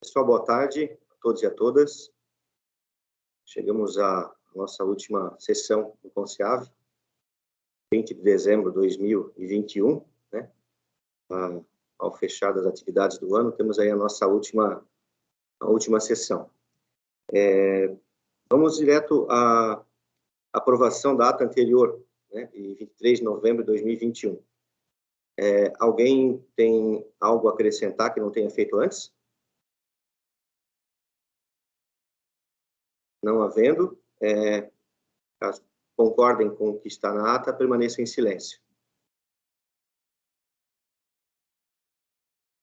Pessoal, boa tarde a todos e a todas. Chegamos à nossa última sessão do Conceave, 20 de dezembro de 2021, né? Ao fechar das atividades do ano, temos aí a nossa última sessão. Vamos direto à aprovação da ata anterior, né? De 23 de novembro de 2021. Alguém tem algo a acrescentar que não tenha feito antes? Não havendo, caso concordem com o que está na ata, permaneçam em silêncio.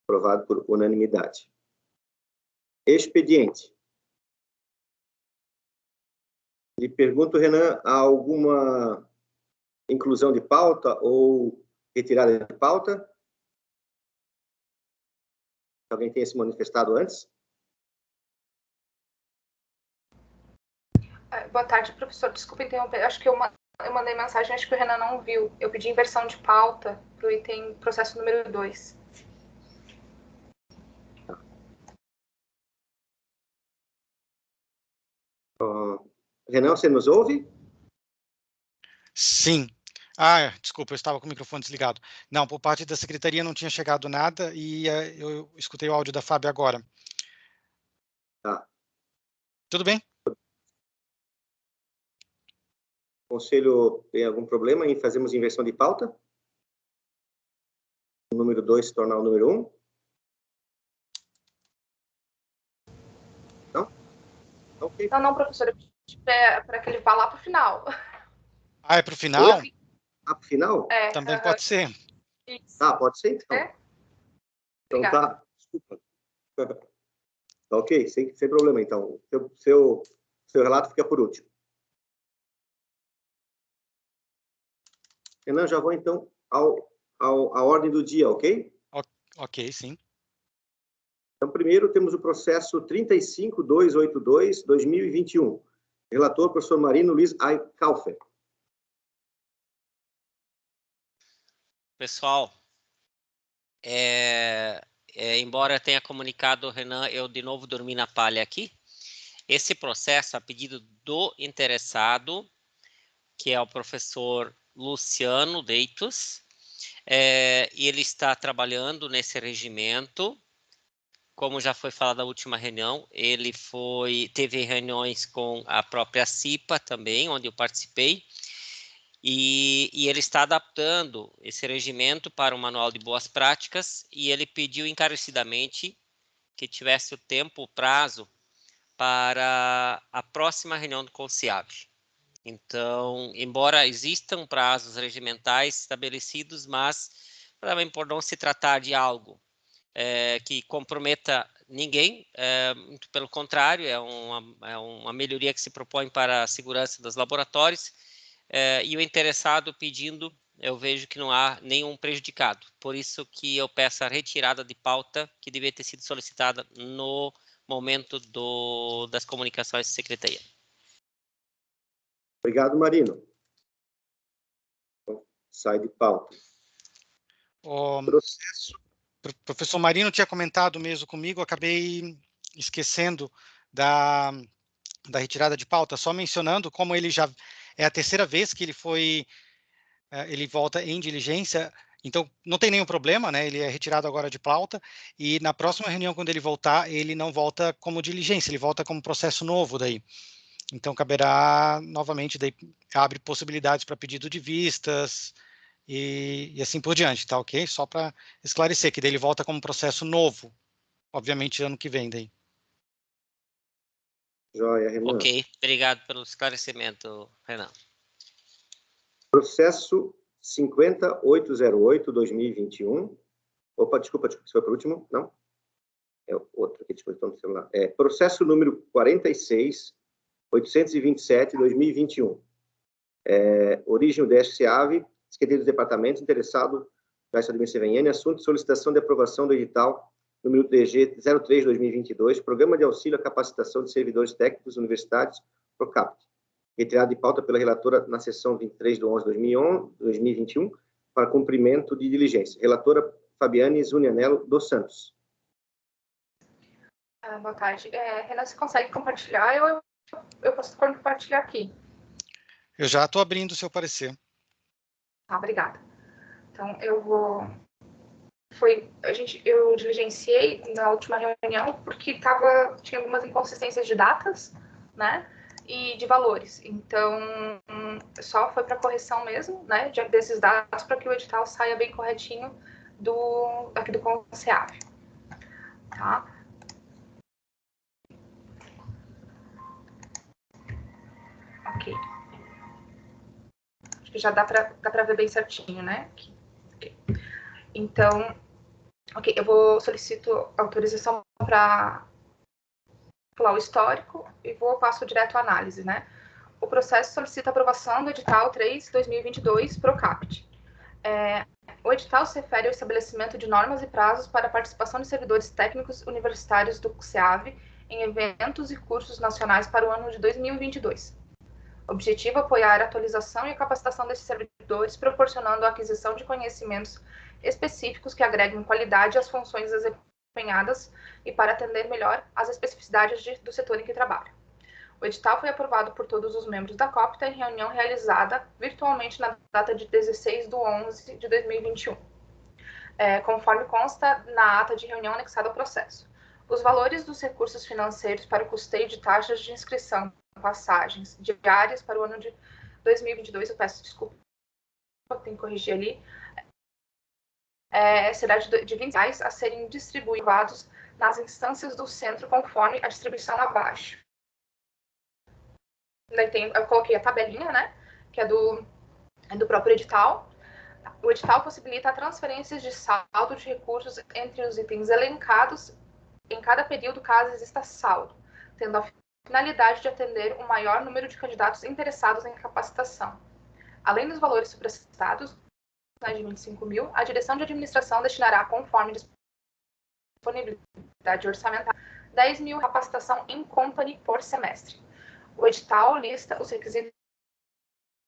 Aprovado por unanimidade. Expediente. Lhe pergunto, Renan, há alguma inclusão de pauta ou retirada de pauta? Alguém tenha se manifestado antes? Boa tarde, professor. Desculpa interromper. Acho que eu mandei mensagem, acho que o Renan não viu. Eu pedi inversão de pauta para o item processo número 2. Renan, você nos ouve? Sim. Desculpa, eu estava com o microfone desligado. Não, por parte da secretaria não tinha chegado nada e eu escutei o áudio da Fábio agora. Tá. Tudo bem? O conselho tem algum problema em fazermos inversão de pauta? O número 2 se tornar o número 1? Não? Ok. Não, professor. Eu pedi para que ele vá lá para o final. É para o final? Para o final? Também pode ser. Isso. Pode ser, então. Então tá. Desculpa. Ok, sem problema, então. Seu relato fica por último. Renan, já vou, então, à ordem do dia, ok? Ok, sim. Então, primeiro, temos o processo 35282-2021. Relator, professor Marino Luiz A. Kaufer. Pessoal, embora tenha comunicado, Renan, eu de novo dormi na palha aqui. Esse processo, a pedido do interessado, que é o professor Luciano Deitos, e ele está trabalhando nesse regimento. Como já foi falado na última reunião, ele teve reuniões com a própria CIPA também, onde eu participei, e ele está adaptando esse regimento para o Manual de Boas Práticas, e ele pediu encarecidamente que tivesse o tempo, o prazo, para a próxima reunião do CONCIAB. Então, embora existam prazos regimentais estabelecidos, mas também por não se tratar de algo que comprometa ninguém, muito pelo contrário, é uma melhoria que se propõe para a segurança dos laboratórios, e o interessado pedindo, eu vejo que não há nenhum prejudicado. Por isso que eu peço a retirada de pauta que devia ter sido solicitada no momento das comunicações da Secretaria. Obrigado, Marino. Sai de pauta. Processo. O professor Marino tinha comentado mesmo comigo, acabei esquecendo da retirada de pauta, só mencionando como ele já é a terceira vez que ele volta em diligência, então não tem nenhum problema, né? Ele é retirado agora de pauta e na próxima reunião, quando ele voltar, ele não volta como diligência, ele volta como processo novo daí. Então caberá novamente, daí abre possibilidades para pedido de vistas e assim por diante, tá ok? Só para esclarecer que daí ele volta como processo novo, obviamente ano que vem daí. Joia, Renan. Ok, obrigado pelo esclarecimento, Renan. Processo 50808-2021. Opa, desculpa, isso foi para o último? Não? É outro aqui, disposição do celular. Processo número 46-827-2021. Origem UDESC SEAV, Secretaria dos Departamentos, interessado da SADMCVN, assunto de solicitação de aprovação do edital número DG 03-2022, Programa de Auxílio à Capacitação de Servidores Técnicos Universitários, PROCAPT. Retirado de pauta pela relatora na sessão 23/11/2021, para cumprimento de diligência. Relatora Fabiane Zunianello dos Santos. Boa tarde. Renan, você consegue compartilhar? Eu posso compartilhar aqui. Eu já estou abrindo o seu parecer. Obrigada. Então, eu vou... Eu diligenciei na última reunião porque tinha algumas inconsistências de datas, né? E de valores. Então, só foi para correção mesmo, né? Desses dados para que o edital saia bem corretinho aqui do Conceave. Tá? Ok. Acho que já dá para ver bem certinho, né? Okay. Então, ok, eu solicito autorização para pular o histórico e passo direto à análise, né? O processo solicita aprovação do edital 3/2022 PROCAPT. O edital se refere ao estabelecimento de normas e prazos para a participação de servidores técnicos universitários do CEAV em eventos e cursos nacionais para o ano de 2022. O objetivo é apoiar a atualização e a capacitação desses servidores, proporcionando a aquisição de conhecimentos específicos que agreguem qualidade às funções desempenhadas e para atender melhor às especificidades do setor em que trabalha. O edital foi aprovado por todos os membros da COPTA em reunião realizada virtualmente na data de 16/11/2021, conforme consta na ata de reunião anexada ao processo. Os valores dos recursos financeiros para o custeio de taxas de inscrição, passagens diárias para o ano de 2022, eu peço desculpa, tenho que corrigir ali, será de R$20 a serem distribuídos nas instâncias do centro conforme a distribuição abaixo. Eu coloquei a tabelinha, né, que é do próprio edital. O edital possibilita a transferência de saldo de recursos entre os itens elencados em cada período, caso exista saldo, tendo a finalidade de atender o maior número de candidatos interessados em capacitação. Além dos valores supracitados, de 25 mil, a direção de administração destinará, conforme disponibilidade orçamentária, 10 mil capacitação em company por semestre. O edital lista os requisitos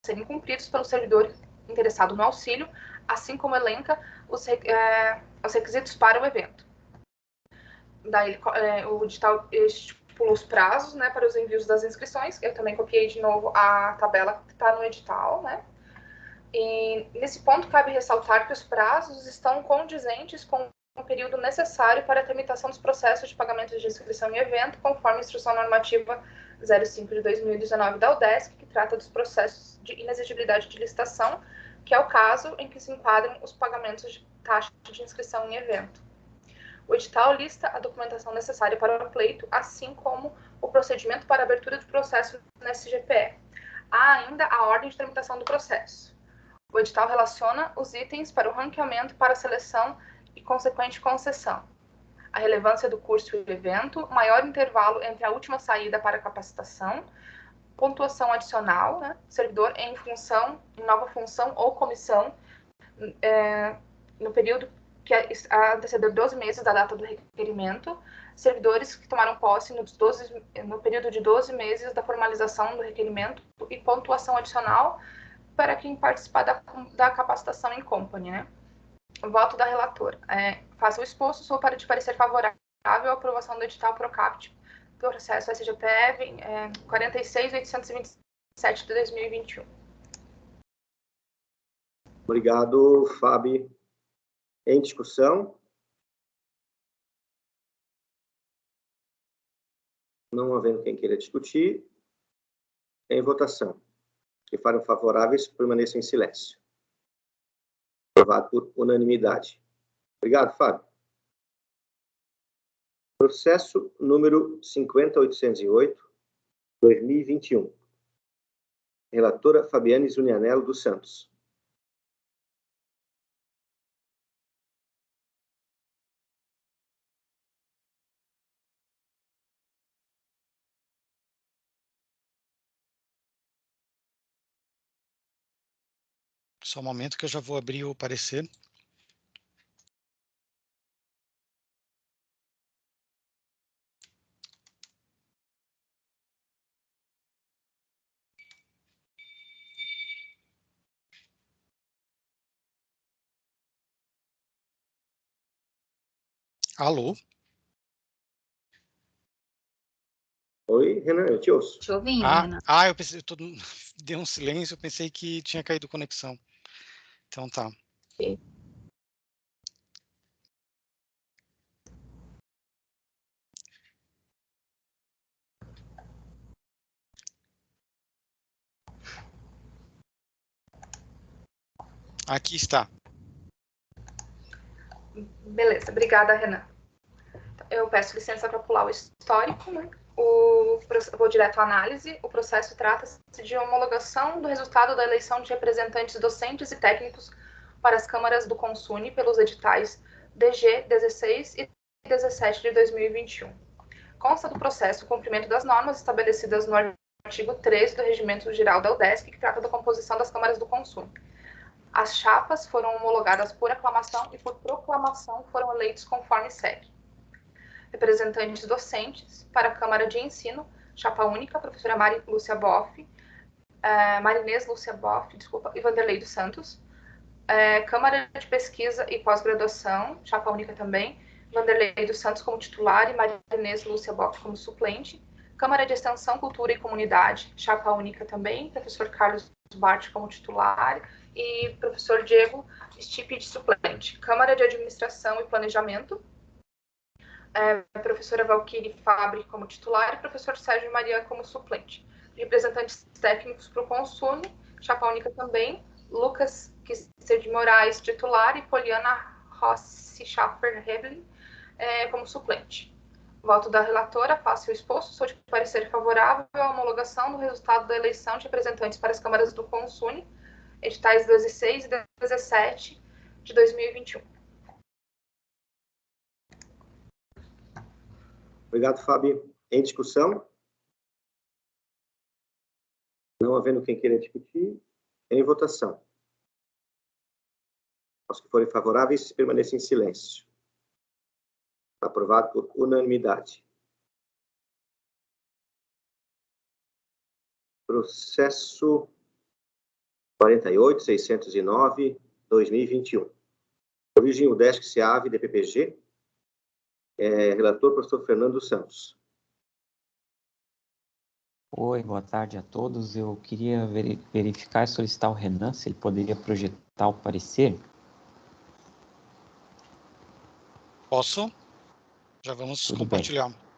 a serem cumpridos pelo servidor interessado no auxílio, assim como elenca os requisitos para o evento. Daí, o edital estipula os prazos, né, para os envios das inscrições. Eu também copiei de novo a tabela que está no edital, né? E nesse ponto cabe ressaltar que os prazos estão condizentes com o período necessário para a tramitação dos processos de pagamento de inscrição em evento, conforme a Instrução Normativa 05/2019 da UDESC, que trata dos processos de inexigibilidade de licitação, que é o caso em que se enquadram os pagamentos de taxa de inscrição em evento. O edital lista a documentação necessária para o pleito, assim como o procedimento para abertura de processo no SGPE. Há ainda a ordem de tramitação do processo. O edital relaciona os itens para o ranqueamento para a seleção e consequente concessão. A relevância do curso e evento, maior intervalo entre a última saída para a capacitação, pontuação adicional, né? Servidor em nova função ou comissão, no período que anteceder 12 meses da data do requerimento, servidores que tomaram posse no período de 12 meses da formalização do requerimento e pontuação adicional para quem participar da capacitação em company, né? O voto da relatora. Faça o exposto, sou para de parecer favorável à aprovação do edital PROCAPT do processo SGPE 46.827 de 2021. Obrigado, Fábio. Em discussão? Não havendo quem queira discutir, em votação. Que foram favoráveis, permaneçam em silêncio. Aprovado por unanimidade. Obrigado, Fábio. Processo número 50.808, 2021. Relatora Fabiane Zunianello dos Santos. Só um momento que eu já vou abrir o parecer. Alô? Oi, Renan, eu te ouço. Te ouvindo, Renan. Eu pensei, deu um silêncio, eu pensei que tinha caído conexão. Então tá. Ok. Aqui está. Beleza, obrigada, Renan. Eu peço licença para pular o histórico, né? Vou direto à análise. O processo trata-se de homologação do resultado da eleição de representantes docentes e técnicos para as câmaras do Consune pelos editais DG 16 e 17 de 2021. Consta do processo o cumprimento das normas estabelecidas no artigo 13 do Regimento Geral da UDESC, que trata da composição das câmaras do Consune. As chapas foram homologadas por aclamação e por proclamação foram eleitos conforme segue. Representantes docentes para a Câmara de Ensino, chapa única, professora Marinês Lúcia Boff, e Vanderlei dos Santos. Câmara de Pesquisa e Pós-Graduação, chapa única também, Vanderlei dos Santos como titular e Marinês Lúcia Boff como suplente. Câmara de Extensão, Cultura e Comunidade, chapa única também, professor Carlos Bart como titular e professor Diego Stipe de suplente. Câmara de Administração e Planejamento, professora Valquírie Fabre como titular e professor Sérgio Maria como suplente. Representantes técnicos para o Consune, chapa única também, Lucas Kisser de Moraes, titular, e Poliana Rossi Schaffer-Hebling como suplente. Voto da relatora, faço o exposto, sou de parecer favorável à homologação do resultado da eleição de representantes para as câmaras do Consune, editais 16 e 17 de 2021. Obrigado, Fábio. Em discussão? Não havendo quem queira discutir, em votação. Os que forem favoráveis, permaneçam em silêncio. Aprovado por unanimidade. Processo 48.609/2021. Origem UDESC-SEAV, DPPG. Relator, professor Fernando Santos. Oi, boa tarde a todos. Eu queria verificar e solicitar o Renan, se ele poderia projetar o parecer. Posso? Já vamos Tudo compartilhar. bem.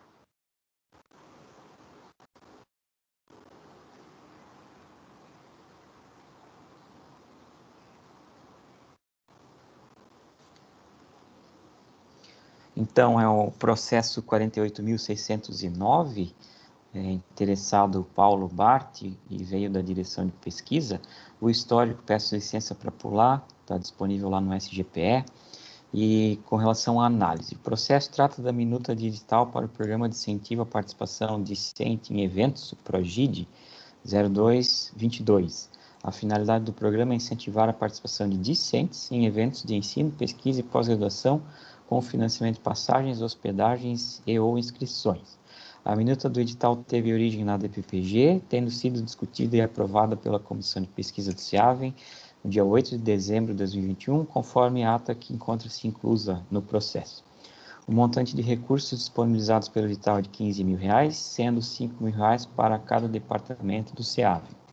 Então, é o processo 48.609, interessado Paulo Bart, e veio da direção de pesquisa. O histórico, peço licença para pular, está disponível lá no SGPE. E com relação à análise, o processo trata da minuta de edital para o Programa de Incentivo à Participação Discente em Eventos, o PROGID 0222. A finalidade do programa é incentivar a participação de discentes em eventos de ensino, pesquisa e pós-graduação com financiamento de passagens, hospedagens e ou inscrições. A minuta do edital teve origem na DPPG, tendo sido discutida e aprovada pela Comissão de Pesquisa do SEAVEN no dia 8 de dezembro de 2021, conforme a ata que encontra-se inclusa no processo. O montante de recursos disponibilizados pelo edital é de R$ 15.000, sendo R$ 5.000 para cada departamento do SEAVEN.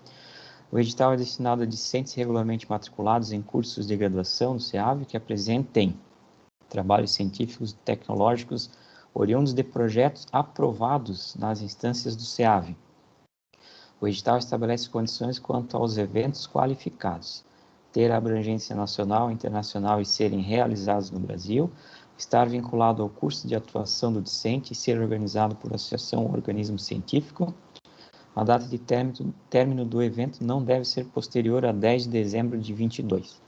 O edital é destinado a discentes regularmente matriculados em cursos de graduação do SEAVEN que apresentem trabalhos científicos e tecnológicos oriundos de projetos aprovados nas instâncias do SEAVEN. O edital estabelece condições quanto aos eventos qualificados: ter abrangência nacional, internacional e serem realizados no Brasil, estar vinculado ao curso de atuação do discente e ser organizado por associação ou organismo científico. A data de término do evento não deve ser posterior a 10 de dezembro de 2022.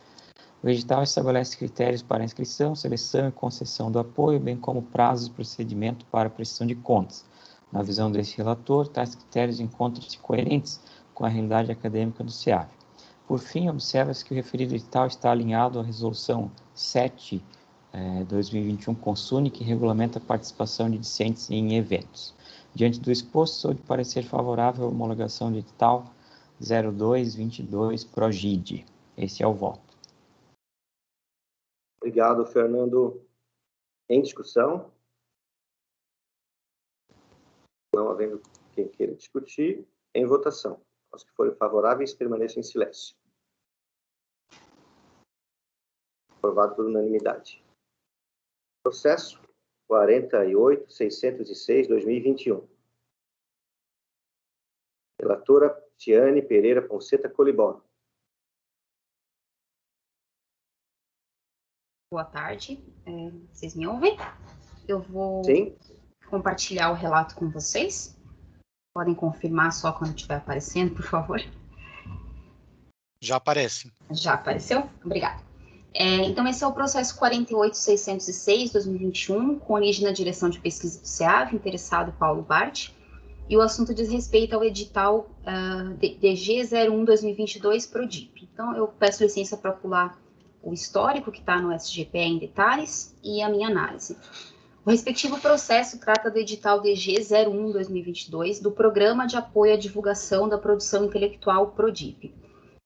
O edital estabelece critérios para inscrição, seleção e concessão do apoio, bem como prazos e procedimento para prestação de contas. Na visão desse relator, tais critérios encontram-se coerentes com a realidade acadêmica do SEAVEN. Por fim, observa-se que o referido edital está alinhado à Resolução 7/2021 Consune, que regulamenta a participação de discentes em eventos. Diante do exposto, sou de parecer favorável à homologação do edital 0222 PROGID. Esse é o voto. Obrigado, Fernando. Em discussão? Não havendo Quem queira discutir, em votação. Os que forem favoráveis, permaneçam em silêncio. Aprovado por unanimidade. Processo 48.606/2021. Relatora Tiane Pereira Ponceta Colibó. Boa tarde. Vocês me ouvem? Eu vou Sim. compartilhar o relato com vocês. Podem confirmar só quando estiver aparecendo, por favor. Já aparece. Já apareceu? Obrigada. Então, esse é o processo 48.606/2021, com origem na direção de pesquisa do SEAV, interessado Paulo Bart, e o assunto diz respeito ao edital DG 01/2022 PRODIP. Então, eu peço licença para pular o histórico que está no SGPE em detalhes e a minha análise. O respectivo processo trata do edital DG 01/2022 do Programa de Apoio à Divulgação da Produção Intelectual PRODIP.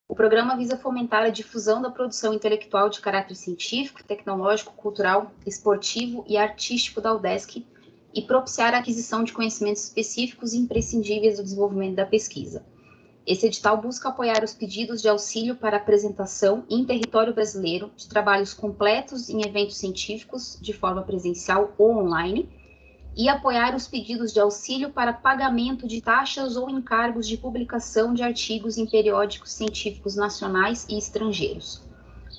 O programa visa fomentar a difusão da produção intelectual de caráter científico, tecnológico, cultural, esportivo e artístico da UDESC e propiciar a aquisição de conhecimentos específicos e imprescindíveis do desenvolvimento da pesquisa. Esse edital busca apoiar os pedidos de auxílio para apresentação em território brasileiro de trabalhos completos em eventos científicos de forma presencial ou online e apoiar os pedidos de auxílio para pagamento de taxas ou encargos de publicação de artigos em periódicos científicos nacionais e estrangeiros.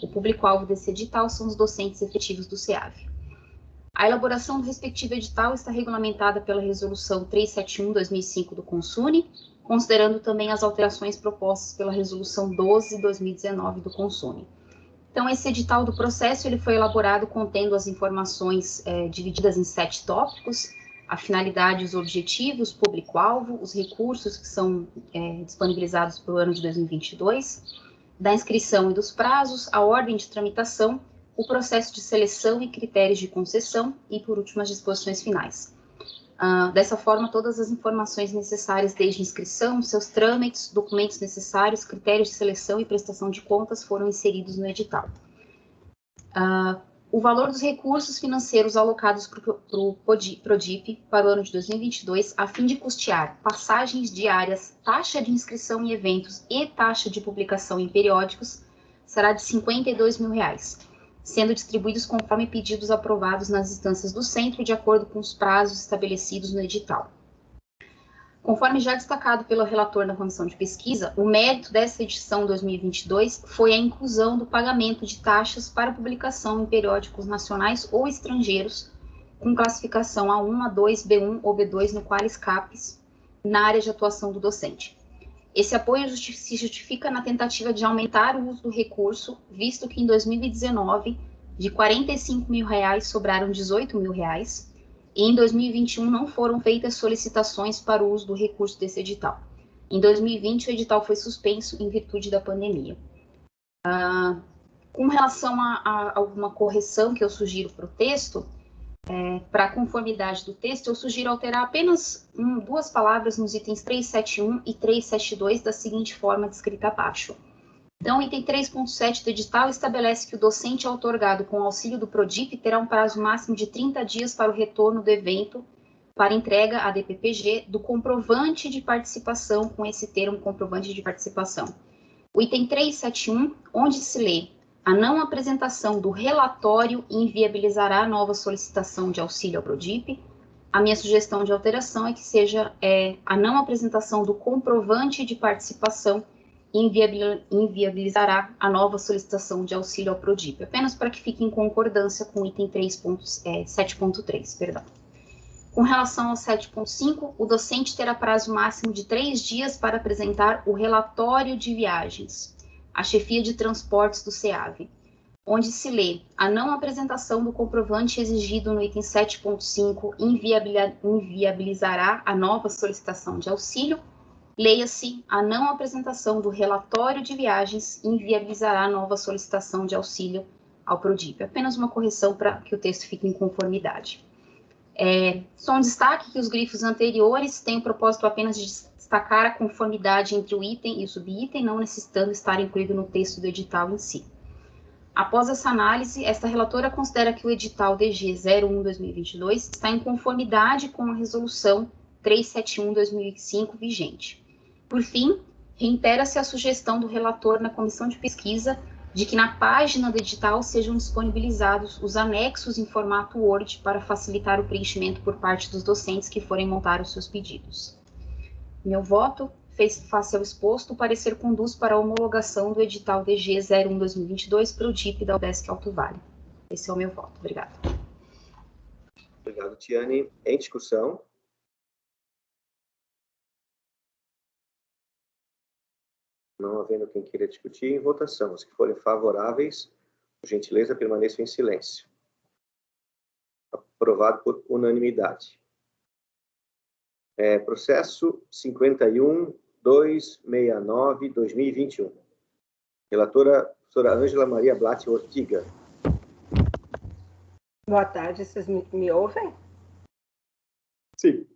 O público-alvo desse edital são os docentes efetivos do SEAV. A elaboração do respectivo edital está regulamentada pela Resolução 371/2005 do CONSUNE, considerando também as alterações propostas pela Resolução 12/2019 do CONSUNE. Então, esse edital do processo ele foi elaborado contendo as informações divididas em 7 tópicos: a finalidade, os objetivos, público-alvo, os recursos que são disponibilizados para o ano de 2022, da inscrição e dos prazos, a ordem de tramitação, o processo de seleção e critérios de concessão e, por último, as disposições finais. Dessa forma, todas as informações necessárias desde inscrição, seus trâmites, documentos necessários, critérios de seleção e prestação de contas foram inseridos no edital. O valor dos recursos financeiros alocados para o PRODIP para o ano de 2022, a fim de custear passagens diárias, taxa de inscrição em eventos e taxa de publicação em periódicos, será de R$ 52 mil, sendo distribuídos conforme pedidos aprovados nas instâncias do centro, de acordo com os prazos estabelecidos no edital. Conforme já destacado pelo relator na comissão de pesquisa, o mérito dessa edição 2022 foi a inclusão do pagamento de taxas para publicação em periódicos nacionais ou estrangeiros, com classificação A1, A2, B1 ou B2 no qualis CAPES, na área de atuação do docente. Esse apoio se justifica na tentativa de aumentar o uso do recurso, visto que em 2019, de R$ 45 mil sobraram R$ 18 mil, e em 2021 não foram feitas solicitações para o uso do recurso desse edital. Em 2020, o edital foi suspenso em virtude da pandemia. Com relação a alguma correção que eu sugiro para o texto, para a conformidade do texto, eu sugiro alterar apenas 2 palavras nos itens 371 e 372 da seguinte forma descrita abaixo. Então, o item 3.7 do edital estabelece que o docente outorgado com auxílio do PRODIP terá um prazo máximo de 30 dias para o retorno do evento para entrega à DPPG do comprovante de participação, com esse termo, comprovante de participação. O item 371, onde se lê: a não apresentação do relatório inviabilizará a nova solicitação de auxílio ao PRODIP. A minha sugestão de alteração é que seja a não apresentação do comprovante de participação inviabilizará a nova solicitação de auxílio ao PRODIP, apenas para que fique em concordância com o item 7.3, perdão. Com relação ao 7.5, o docente terá prazo máximo de 3 dias para apresentar o relatório de viagens à chefia de transportes do SEAV, onde se lê: a não apresentação do comprovante exigido no item 7.5 inviabilizará a nova solicitação de auxílio. Leia-se: a não apresentação do relatório de viagens inviabilizará a nova solicitação de auxílio ao PRODIP. Apenas uma correção para que o texto fique em conformidade. Só um destaque que os grifos anteriores têm o propósito apenas de destacar a conformidade entre o item e o subitem, não necessitando estar incluído no texto do edital em si. Após essa análise, esta relatora considera que o edital DG 01/2022 está em conformidade com a resolução 371/2005 vigente. Por fim, reitera-se a sugestão do relator na comissão de pesquisa de que na página do edital sejam disponibilizados os anexos em formato Word para facilitar o preenchimento por parte dos docentes que forem montar os seus pedidos. Meu voto, face ao exposto, o parecer conduz para a homologação do edital DG 01/2022 para o DIP da UDESC Alto Vale. Esse é o meu voto. Obrigada. Obrigado, Tiane. Em discussão? Não havendo quem queira discutir, em votação. Os que forem favoráveis, por gentileza, permaneçam em silêncio. Aprovado por unanimidade. Processo 51.269/2021. Relatora, professora Ângela Maria Blatt Ortiga. Boa tarde, vocês me ouvem? Sim.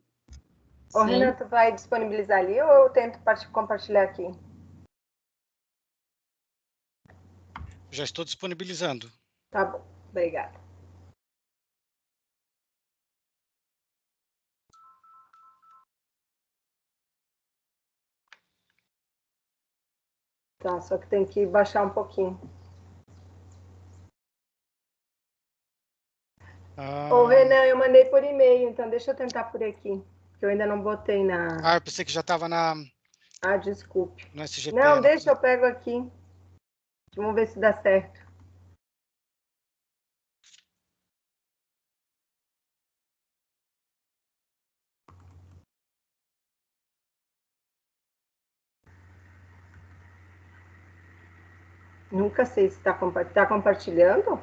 O Renato vai disponibilizar ali ou eu tento compartilhar aqui? Já estou disponibilizando. Tá bom, obrigada. Tá, só que tem que baixar um pouquinho. Ô, Renan, eu mandei por e-mail, então deixa eu tentar por aqui, que eu ainda não botei na... eu pensei que já estava na... Ah, desculpe. no SGP. Não, deixa, eu pego aqui. Vamos ver se dá certo. Nunca sei se está compartilhando.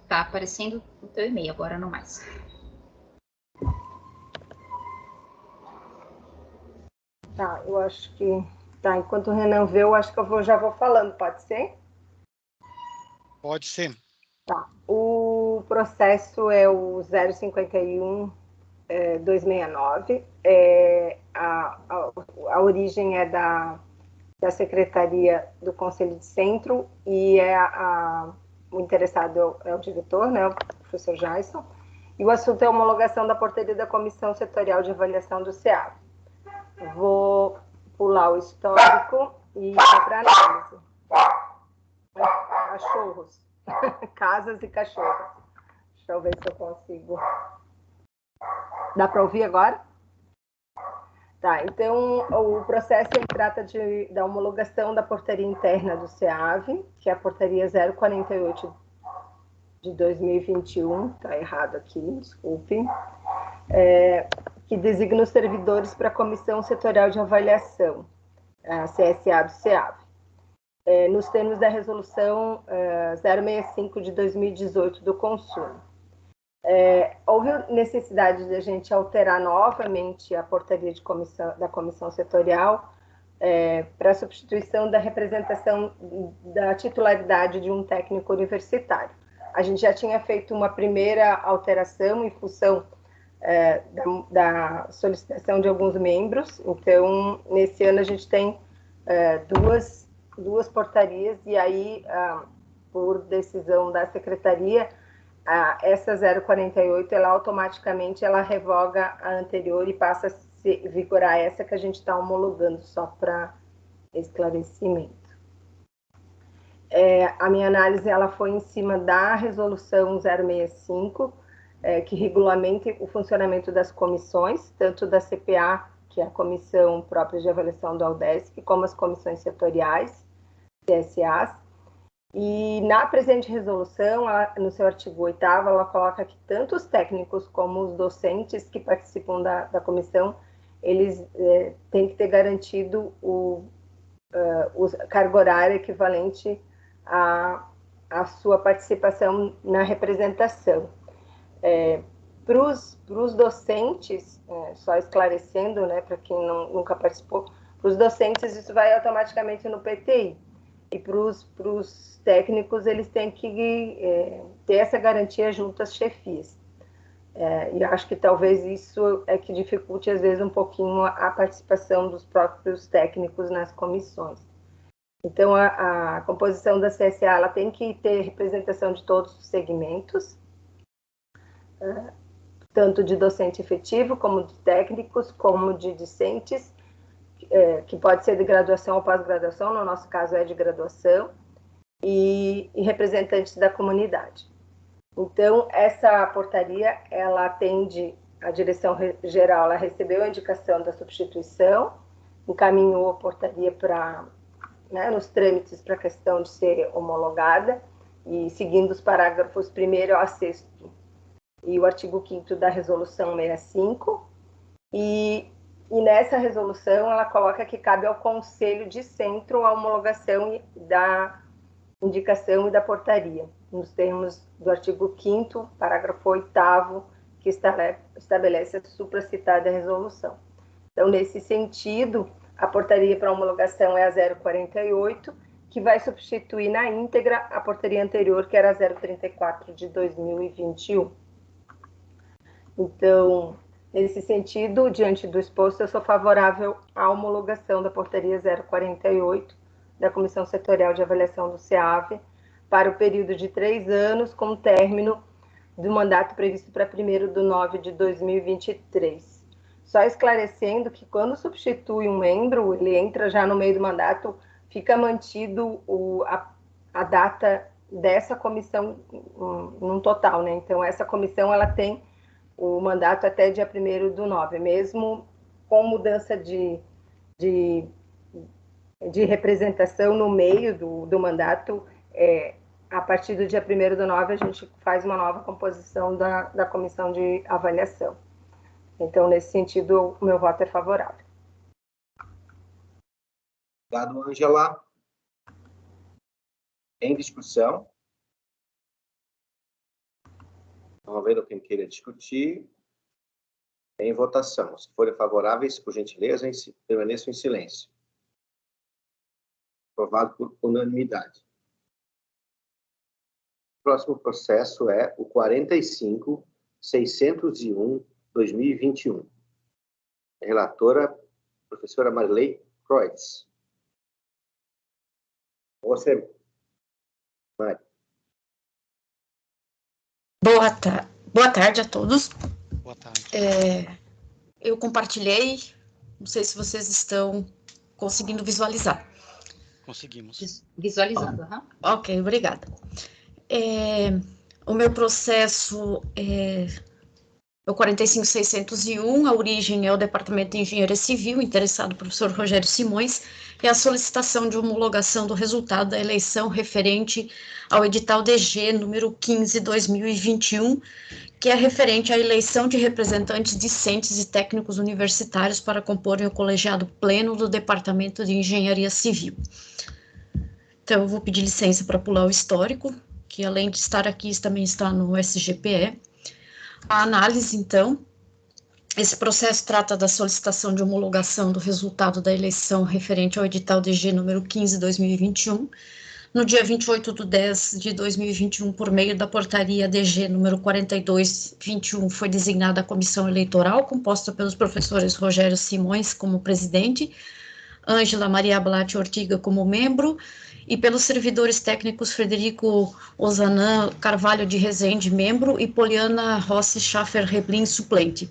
Tá aparecendo o teu e-mail, agora não mais. Tá, eu acho que... Tá, enquanto o Renan vê, eu acho que eu já vou falando, pode ser? Pode ser. Tá, o processo é o 051-269. A origem é da Secretaria do Conselho de Centro e o interessado é o diretor, né, o professor Jason, e o assunto é a homologação da portaria da Comissão Setorial de Avaliação do CEAV. Vou pular o histórico e ir para análise. Cachorros. Casas e cachorros. Deixa eu ver se eu consigo. Dá para ouvir agora? Tá, então o processo trata da homologação da portaria interna do CEAV, que é a portaria 048/2021, tá errado aqui, desculpem, que designa os servidores para a Comissão Setorial de Avaliação, a CSA do CEAV, nos termos da resolução 065/2018 do consumo. Houve necessidade de a gente alterar novamente a portaria da comissão setorial para a substituição da representação da titularidade de um técnico universitário. A gente já tinha feito uma primeira alteração em função da solicitação de alguns membros, então, nesse ano a gente tem duas portarias, e aí, por decisão da secretaria, essa 048, ela automaticamente revoga a anterior e passa a vigorar essa que a gente está homologando, só para esclarecimento. A minha análise foi em cima da resolução 065, que regulamenta o funcionamento das comissões, tanto da CPA, que é a comissão própria de avaliação da UDESC, como as comissões setoriais, CSAs. E na presente resolução, no seu artigo 8º, ela coloca que tanto os técnicos como os docentes que participam da comissão, eles têm que ter garantido o carga horária equivalente à sua participação na representação. Para os docentes, só esclarecendo, né, para quem nunca participou, para os docentes isso vai automaticamente no PTI. E para os técnicos, eles têm que ter essa garantia junto às chefias. E acho que talvez isso que dificulte, às vezes, um pouquinho a participação dos próprios técnicos nas comissões. Então, a composição da CSA ela tem que ter representação de todos os segmentos. tanto de docente efetivo, como de técnicos, como de discentes, que pode ser de graduação ou pós-graduação, no nosso caso é de graduação, e representantes da comunidade. Então, essa portaria, ela atende, a direção geral, ela recebeu a indicação da substituição, encaminhou a portaria para, né, nos trâmites para a questão de ser homologada, e seguindo os parágrafos 1º ao 6º e o artigo 5º da resolução 65, e nessa resolução ela coloca que cabe ao Conselho de Centro a homologação da indicação e da portaria, nos termos do artigo 5º, parágrafo 8º, que estabelece a supracitada resolução. Então, nesse sentido, a portaria para homologação é a 048, que vai substituir na íntegra a portaria anterior, que era a 034 de 2021. Então, nesse sentido, diante do exposto, eu sou favorável à homologação da portaria 048 da Comissão Setorial de Avaliação do SEAV para o período de 3 anos, com término do mandato previsto para 1º de 9 de 2023. Só esclarecendo que quando substitui um membro, ele entra já no meio do mandato, fica mantido a data dessa comissão num total, né? Então, essa comissão, ela tem o mandato até dia 1º do 9, mesmo com mudança de representação no meio do mandato, a partir do dia 1º do 9, a gente faz uma nova composição da comissão de avaliação. Então, nesse sentido, o meu voto é favorável. Obrigado, Ângela. Em discussão? Não havendo quem queira discutir. Em votação. Se forem favoráveis, por gentileza, permaneçam em silêncio. Aprovado por unanimidade. O próximo processo é o 45.601/2021. A relatora, professora Marley Kreutz. Você, Mari. Boa tarde a todos. Boa tarde. Eu compartilhei, não sei se vocês estão conseguindo visualizar. Conseguimos. Visualizando, Ok, obrigada. O meu processo é o 45.601, a origem é o Departamento de Engenharia Civil, interessado o professor Rogério Simões, e a solicitação de homologação do resultado da eleição referente ao edital DG número 15/2021, que é referente à eleição de representantes discentes e técnicos universitários para comporem o colegiado pleno do Departamento de Engenharia Civil. Então, eu vou pedir licença para pular o histórico, que além de estar aqui, também está no SGPE. A análise, então, esse processo trata da solicitação de homologação do resultado da eleição referente ao edital DG número 15/2021, no dia 28/10/2021, por meio da portaria DG número 42/21, foi designada a comissão eleitoral, composta pelos professores Rogério Simões como presidente, Ângela Maria Blatt Ortiga como membro, e pelos servidores técnicos Frederico Ozanam Carvalho de Rezende, membro, e Poliana Rossi Schaffer Reblin, suplente.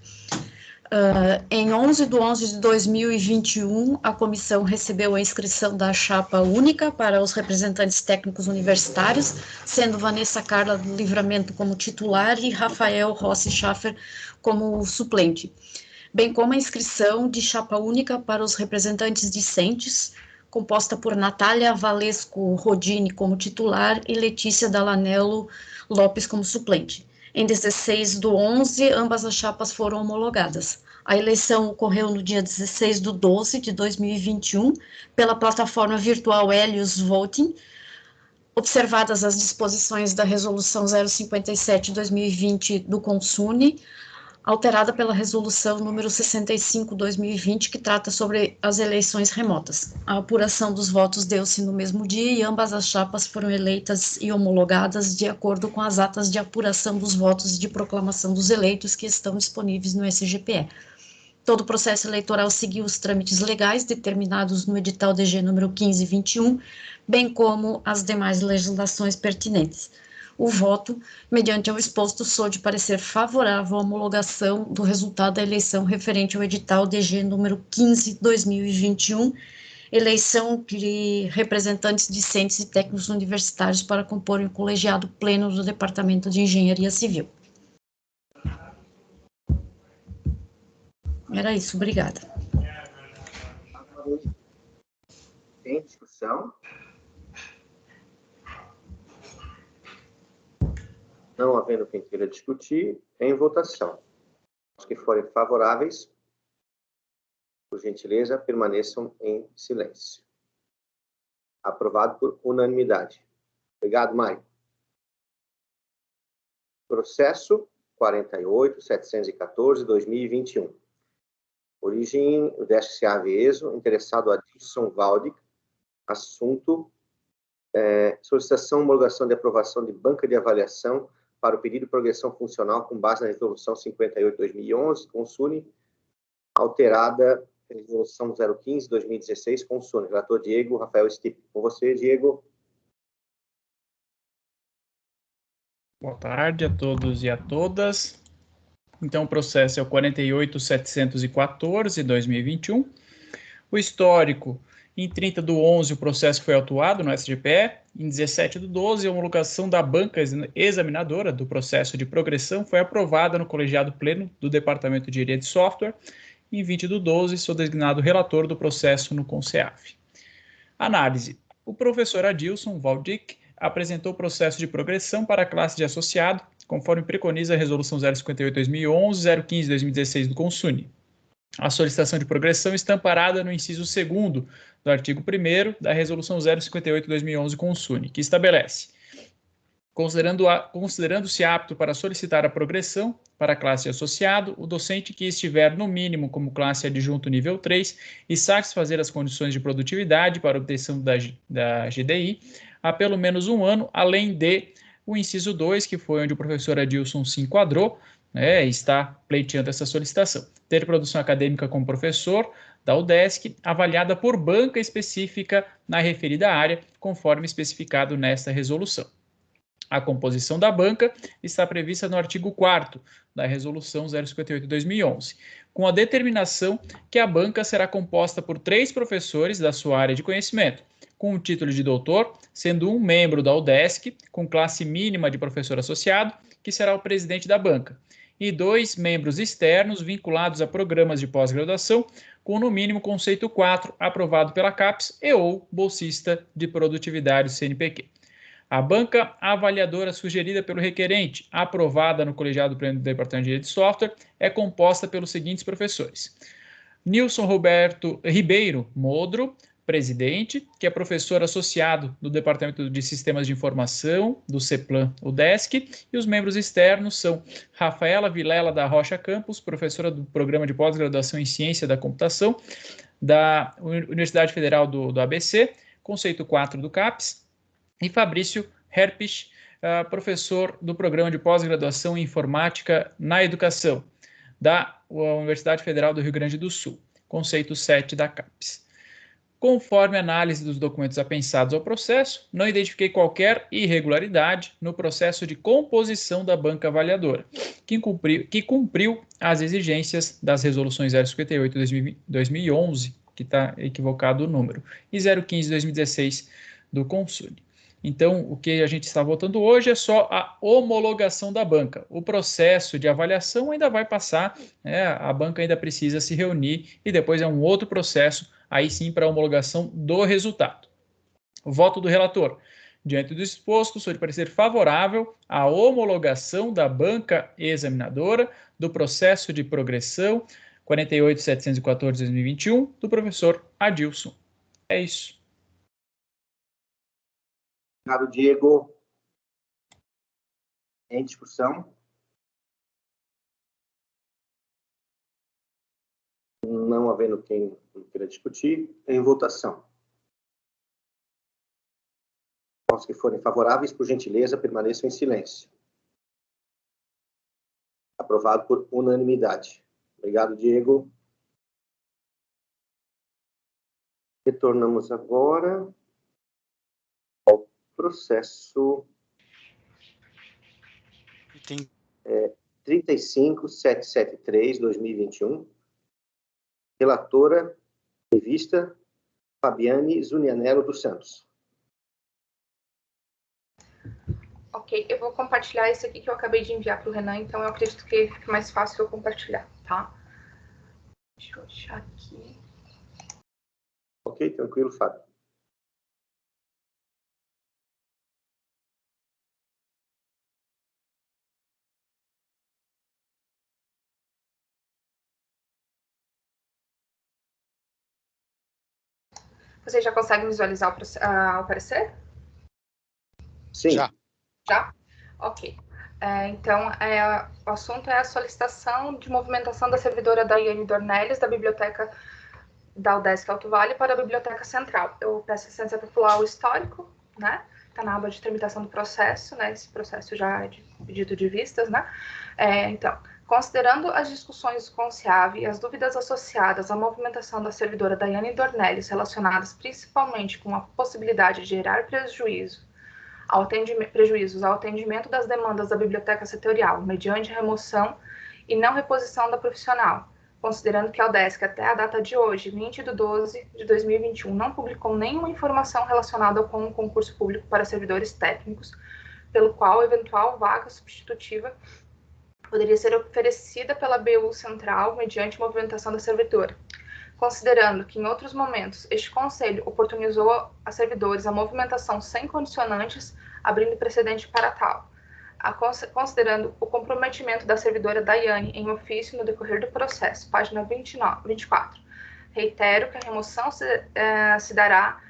Em 11/11/2021, a comissão recebeu a inscrição da chapa única para os representantes técnicos universitários, sendo Vanessa Carla do Livramento como titular e Rafael Rossi Schaffer como suplente, bem como a inscrição de chapa única para os representantes discentes, composta por Natália Valesco Rodini como titular e Letícia Dalanello Lopes como suplente. Em 16/11, ambas as chapas foram homologadas. A eleição ocorreu no dia 16/12/2021, pela plataforma virtual Helios Voting, observadas as disposições da Resolução 057/2020 do Consune, alterada pela Resolução número 65/2020, que trata sobre as eleições remotas. A apuração dos votos deu-se no mesmo dia e ambas as chapas foram eleitas e homologadas de acordo com as atas de apuração dos votos e de proclamação dos eleitos que estão disponíveis no SGPE. Todo o processo eleitoral seguiu os trâmites legais determinados no edital DG número 15/21, bem como as demais legislações pertinentes. o voto. Mediante ao exposto, sou de parecer favorável à homologação do resultado da eleição referente ao edital DG número 15/2021, eleição de representantes discentes e técnicos universitários para comporem o colegiado pleno do Departamento de Engenharia Civil. Era isso, obrigada. Em discussão? Não havendo quem queira discutir, em votação. Os que forem favoráveis, por gentileza, permaneçam em silêncio. Aprovado por unanimidade. Obrigado, Mário. Processo 48.714/2021. Origem do DSCA Vieso, interessado Adilson Valdic. Assunto, solicitação, homologação de aprovação de banca de avaliação para o pedido de progressão funcional com base na resolução 58/2011, Consune, alterada pela resolução 015/2016, Consune. Relator Diego Rafael Stipe. Com você, Diego. Boa tarde a todos e a todas. Então, o processo é o 48.714/2021. O histórico, em 30/11, o processo foi autuado no SGPE. Em 17/12, a homologação da banca examinadora do processo de progressão foi aprovada no colegiado pleno do Departamento de Engenharia de Software. Em 20/12, sou designado relator do processo no CONSEAF. Análise. O professor Adilson Valdic apresentou o processo de progressão para a classe de associado, conforme preconiza a Resolução 058/2011, 015/2016 do Consune. A solicitação de progressão está amparada no inciso 2º do artigo 1º da Resolução 058/2011 Consune, que estabelece: considerando-se apto para solicitar a progressão para a classe de associado, o docente que estiver no mínimo como classe adjunto nível 3 e satisfazer as condições de produtividade para obtenção da GDI há pelo menos um ano, além de o inciso 2, que foi onde o professor Adilson se enquadrou, está pleiteando essa solicitação. Ter produção acadêmica como professor da UDESC, avaliada por banca específica na referida área, conforme especificado nesta resolução. A composição da banca está prevista no artigo 4º da Resolução 058/2011, com a determinação que a banca será composta por 3 professores da sua área de conhecimento, com o título de doutor, sendo um membro da UDESC, com classe mínima de professor associado, que será o presidente da banca, e 2 membros externos vinculados a programas de pós-graduação, com no mínimo conceito 4, aprovado pela CAPES e ou bolsista de produtividade CNPq. A banca avaliadora sugerida pelo requerente, aprovada no colegiado pleno do Departamento de Engenharia de Software, é composta pelos seguintes professores: Nilson Roberto Ribeiro Modro, presidente, que é professor associado do Departamento de Sistemas de Informação, do CEPLAN UDESC, e os membros externos são Rafaela Vilela da Rocha Campos, professora do Programa de Pós-Graduação em Ciência da Computação, da Universidade Federal do ABC, conceito 4 do CAPES, e Fabrício Herpich, professor do Programa de Pós-Graduação em Informática na Educação, da Universidade Federal do Rio Grande do Sul, conceito 7 da CAPES. Conforme a análise dos documentos apensados ao processo, não identifiquei qualquer irregularidade no processo de composição da banca avaliadora, que cumpriu as exigências das resoluções 058/2011, que está equivocado o número, e 015/2016 do Consune. Então, o que a gente está votando hoje é só a homologação da banca. O processo de avaliação ainda vai passar, a banca ainda precisa se reunir e depois é um outro processo, aí sim para a homologação do resultado. O voto do relator. Diante do exposto, sou de parecer favorável à homologação da banca examinadora do processo de progressão 48.714/2021 do professor Adilson. É isso. Obrigado, Diego. Em discussão? Não havendo quem queira discutir, em votação. Os que forem favoráveis, por gentileza, permaneçam em silêncio. Aprovado por unanimidade. Obrigado, Diego. Retornamos agora ao processo Sim. 35773/2021. Relatora, revista, Fabiane Zunianello dos Santos. Ok, eu vou compartilhar esse aqui que eu acabei de enviar para o Renan, então eu acredito que fique mais fácil eu compartilhar, tá? Deixa eu achar aqui. Ok, tranquilo, Fábio. Vocês já conseguem visualizar o parecer? Sim. Já? Ok. Então, o assunto é a solicitação de movimentação da servidora Daiane Dornelles, da Biblioteca da UDESC Alto Vale, para a Biblioteca Central. Eu peço licença para pular o histórico, né? Está na aba de tramitação do processo, né? Esse processo já é de pedido de vistas, né? Então, considerando as discussões com o SEAV e as dúvidas associadas à movimentação da servidora Daiane Dornelles, relacionadas principalmente com a possibilidade de gerar prejuízos ao atendimento das demandas da biblioteca setorial, mediante remoção e não reposição da profissional, considerando que a UDESC, até a data de hoje, 20/12/2021, não publicou nenhuma informação relacionada com o concurso público para servidores técnicos, pelo qual eventual vaga substitutiva poderia ser oferecida pela BU Central mediante movimentação da servidora. Considerando que, em outros momentos, este Conselho oportunizou a servidores a movimentação sem condicionantes, abrindo precedente para tal. Considerando o comprometimento da servidora Daiane em ofício no decorrer do processo, página 24. Reitero que a remoção se dará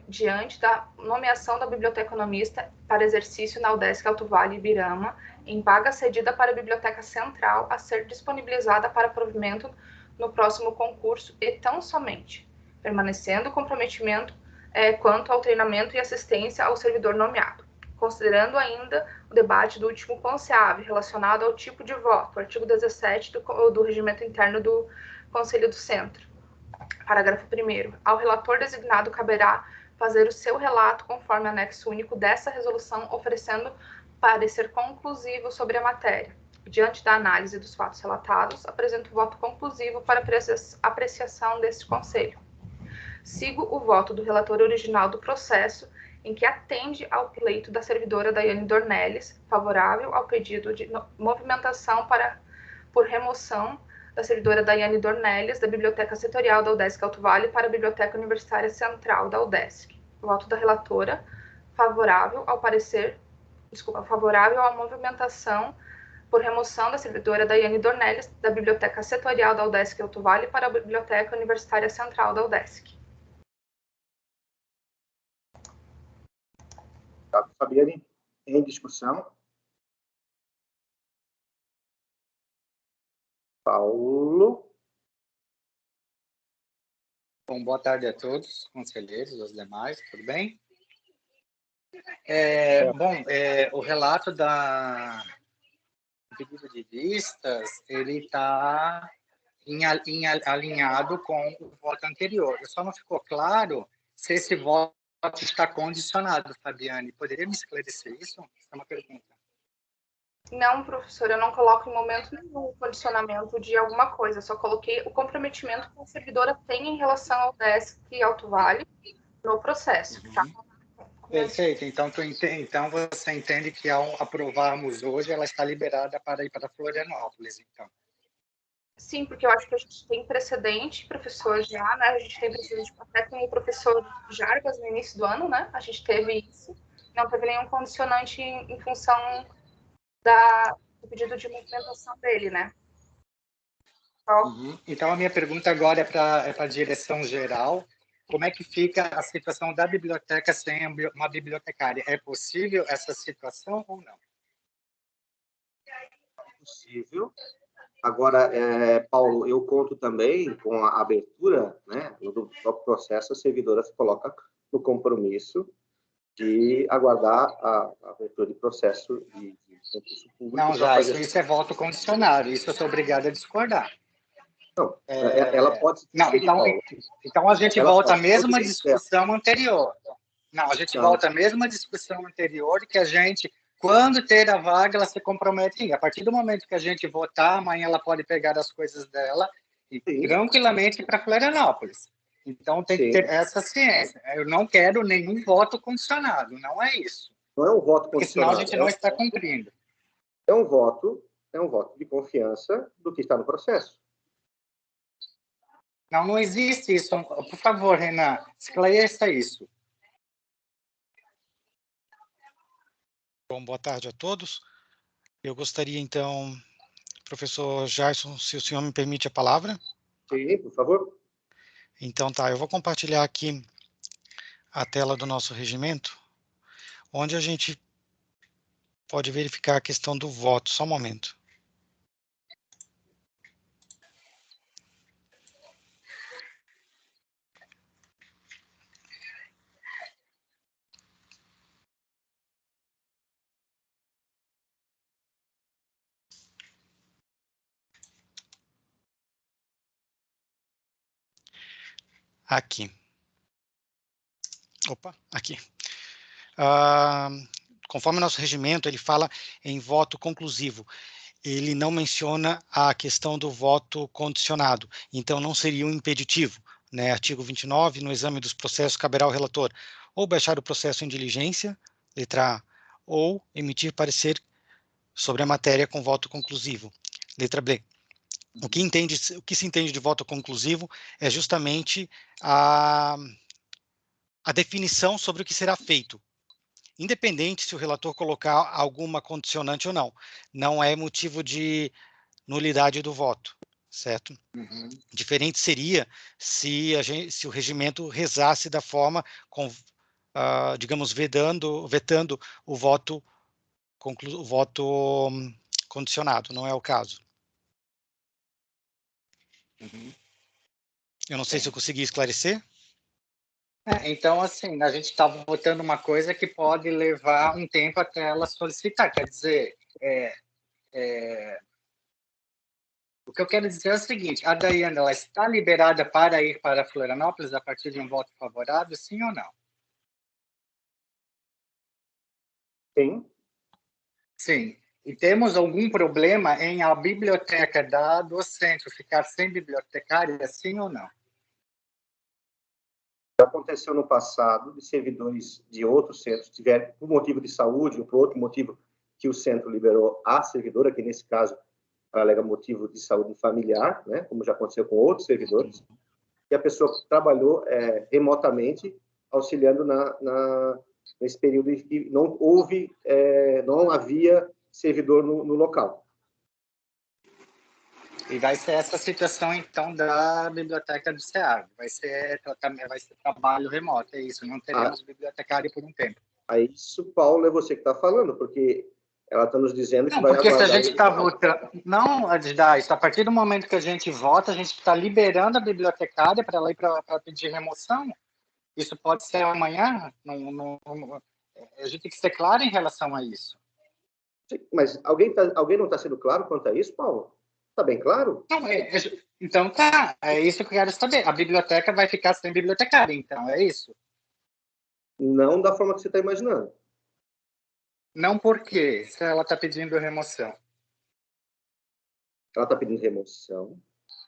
diante da nomeação da biblioteconomista para exercício na UDESC Alto Vale Ibirama, em vaga cedida para a Biblioteca Central a ser disponibilizada para provimento no próximo concurso e tão somente, permanecendo o comprometimento quanto ao treinamento e assistência ao servidor nomeado. Considerando ainda o debate do último CONSEAV relacionado ao tipo de voto, artigo 17 do Regimento Interno do Conselho do Centro. Parágrafo 1º. Ao relator designado caberá fazer o seu relato conforme anexo único dessa resolução, oferecendo parecer conclusivo sobre a matéria. Diante da análise dos fatos relatados, apresento o voto conclusivo para apreciação deste Conselho. Sigo o voto do relator original do processo, em que atende ao pleito da servidora Daiane Dornelles, favorável ao pedido de movimentação por remoção da servidora Daiane Dornelles da Biblioteca Setorial da UDESC Alto Vale para a Biblioteca Universitária Central da UDESC. Voto da relatora favorável à movimentação por remoção da servidora Daiane Dornelles da Biblioteca Setorial da UDESC Alto Vale para a Biblioteca Universitária Central da UDESC. Fabiane, em discussão. Paulo. Bom, boa tarde a todos, conselheiros, os demais, tudo bem? O relato do pedido de vistas, ele está alinhado com o voto anterior. Só não ficou claro se esse voto está condicionado, Fabiane. Poderia me esclarecer isso? Essa é uma pergunta. Não, professor, eu não coloco em momento nenhum o condicionamento de alguma coisa. Só coloquei o comprometimento que a servidora tem em relação ao UDESC e Alto Vale no processo. Tá? Perfeito. Então você entende que ao aprovarmos hoje, ela está liberada para ir para Florianópolis, então? Sim, porque eu acho que a gente tem precedente, professor, já, né? A gente tem precedente até com o professor Jarbas no início do ano, né? A gente teve isso. Não teve nenhum condicionante em função do pedido de movimentação dele, né? Então, a minha pergunta agora é para a direção geral. Como é que fica a situação da biblioteca sem uma bibliotecária? É possível essa situação ou não? É possível. Agora, Paulo, eu conto também com a abertura, né, do próprio processo, a servidora se coloca no compromisso de aguardar a abertura de processo de concurso público. Não, já, isso é voto condicionado, isso eu sou obrigado a discordar. Não, ela pode... Não, então a gente volta à mesma discussão anterior. Não, a gente volta à mesma discussão anterior que a gente, quando ter a vaga, ela se compromete. A partir do momento que a gente votar, amanhã ela pode pegar as coisas dela e tranquilamente ir para Florianópolis. Então, tem que ter essa ciência. Eu não quero nenhum voto condicionado, não é isso. Não é um voto condicionado. Porque senão a gente não está cumprindo. É um voto de confiança do que está no processo. Não existe isso. Por favor, Renan, esclareça isso. Bom, boa tarde a todos. Eu gostaria, então, professor Jairson, se o senhor me permite a palavra. Sim, por favor. Então, tá, eu vou compartilhar aqui a tela do nosso regimento, onde a gente pode verificar a questão do voto. Só um momento. Aqui. Opa, aqui. Conforme o nosso regimento, ele fala em voto conclusivo. Ele não menciona a questão do voto condicionado, então não seria um impeditivo, né? Artigo 29, no exame dos processos caberá ao relator ou baixar o processo em diligência, letra A, ou emitir parecer sobre a matéria com voto conclusivo, letra B. O que se entende de voto conclusivo é justamente a definição sobre o que será feito, independente se o relator colocar alguma condicionante ou não. Não é motivo de nulidade do voto, certo? Uhum. Diferente seria se o regimento rezasse da forma, digamos, vetando o voto condicionado. Não é o caso. Uhum. Eu não sei se eu consegui esclarecer. Então, assim, a gente está votando uma coisa que pode levar um tempo até ela solicitar. Quer dizer, o que eu quero dizer é o seguinte: a Daiane, ela está liberada para ir para Florianópolis a partir de um voto favorável, sim ou não? Sim. Sim. E temos algum problema em a biblioteca do centro ficar sem bibliotecária, sim ou não? Já aconteceu no passado de servidores de outros centros tiverem, por motivo de saúde ou por outro motivo que o centro liberou a servidora, que nesse caso alega motivo de saúde familiar, né, como já aconteceu com outros servidores, e a pessoa trabalhou remotamente, auxiliando nesse período em que não havia servidor no local. E vai ser essa situação, então, da biblioteca do SEAV. Vai ser trabalho remoto, é isso. Não teremos bibliotecário por um tempo. Isso, Paulo, é você que está falando, porque ela está nos dizendo que não, vai porque aguardar... se a gente está votando... Não, Adidais, a partir do momento que a gente vota, a gente está liberando a bibliotecária para ela ir para pedir remoção. Isso pode ser amanhã. A gente tem que ser claro em relação a isso. Mas alguém não está sendo claro quanto a isso, Paulo? Está bem claro? Não, então tá, é isso que eu quero saber. A biblioteca vai ficar sem bibliotecária, então, é isso? Não da forma que você está imaginando. Não por quê? Se ela está pedindo remoção. Ela está pedindo remoção,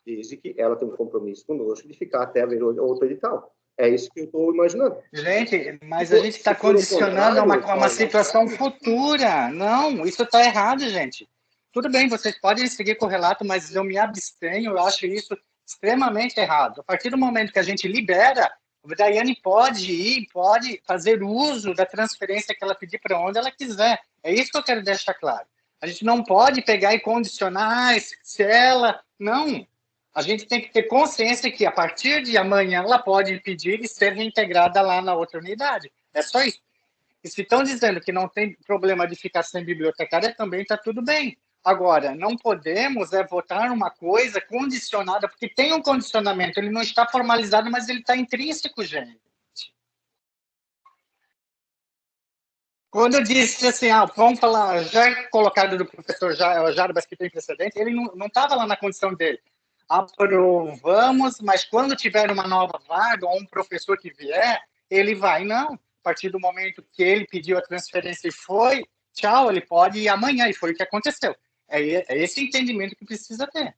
diz que ela tem um compromisso conosco de ficar até haver outro edital. É isso que eu estou imaginando. Gente, mas a gente está condicionando a uma situação futura. Não, isso está errado, gente. Tudo bem, vocês podem seguir com o relato, mas eu me abstenho, eu acho isso extremamente errado. A partir do momento que a gente libera, a Daiane pode fazer uso da transferência que ela pedir para onde ela quiser. É isso que eu quero deixar claro. A gente não pode pegar e condicionar se ela... Não. A gente tem que ter consciência que, a partir de amanhã, ela pode pedir e ser reintegrada lá na outra unidade. É só isso. E se estão dizendo que não tem problema de ficar sem bibliotecária, também está tudo bem. Agora, não podemos votar uma coisa condicionada, porque tem um condicionamento, ele não está formalizado, mas ele está intrínseco, gente. Quando eu disse assim, vamos falar, já colocado do professor Jarbas, que tem precedente, ele não estava lá na condição dele. Aprovamos, mas quando tiver uma nova vaga ou um professor que vier, ele vai. Não. A partir do momento que ele pediu a transferência e foi, tchau, ele pode ir amanhã, e foi o que aconteceu. É esse entendimento que precisa ter.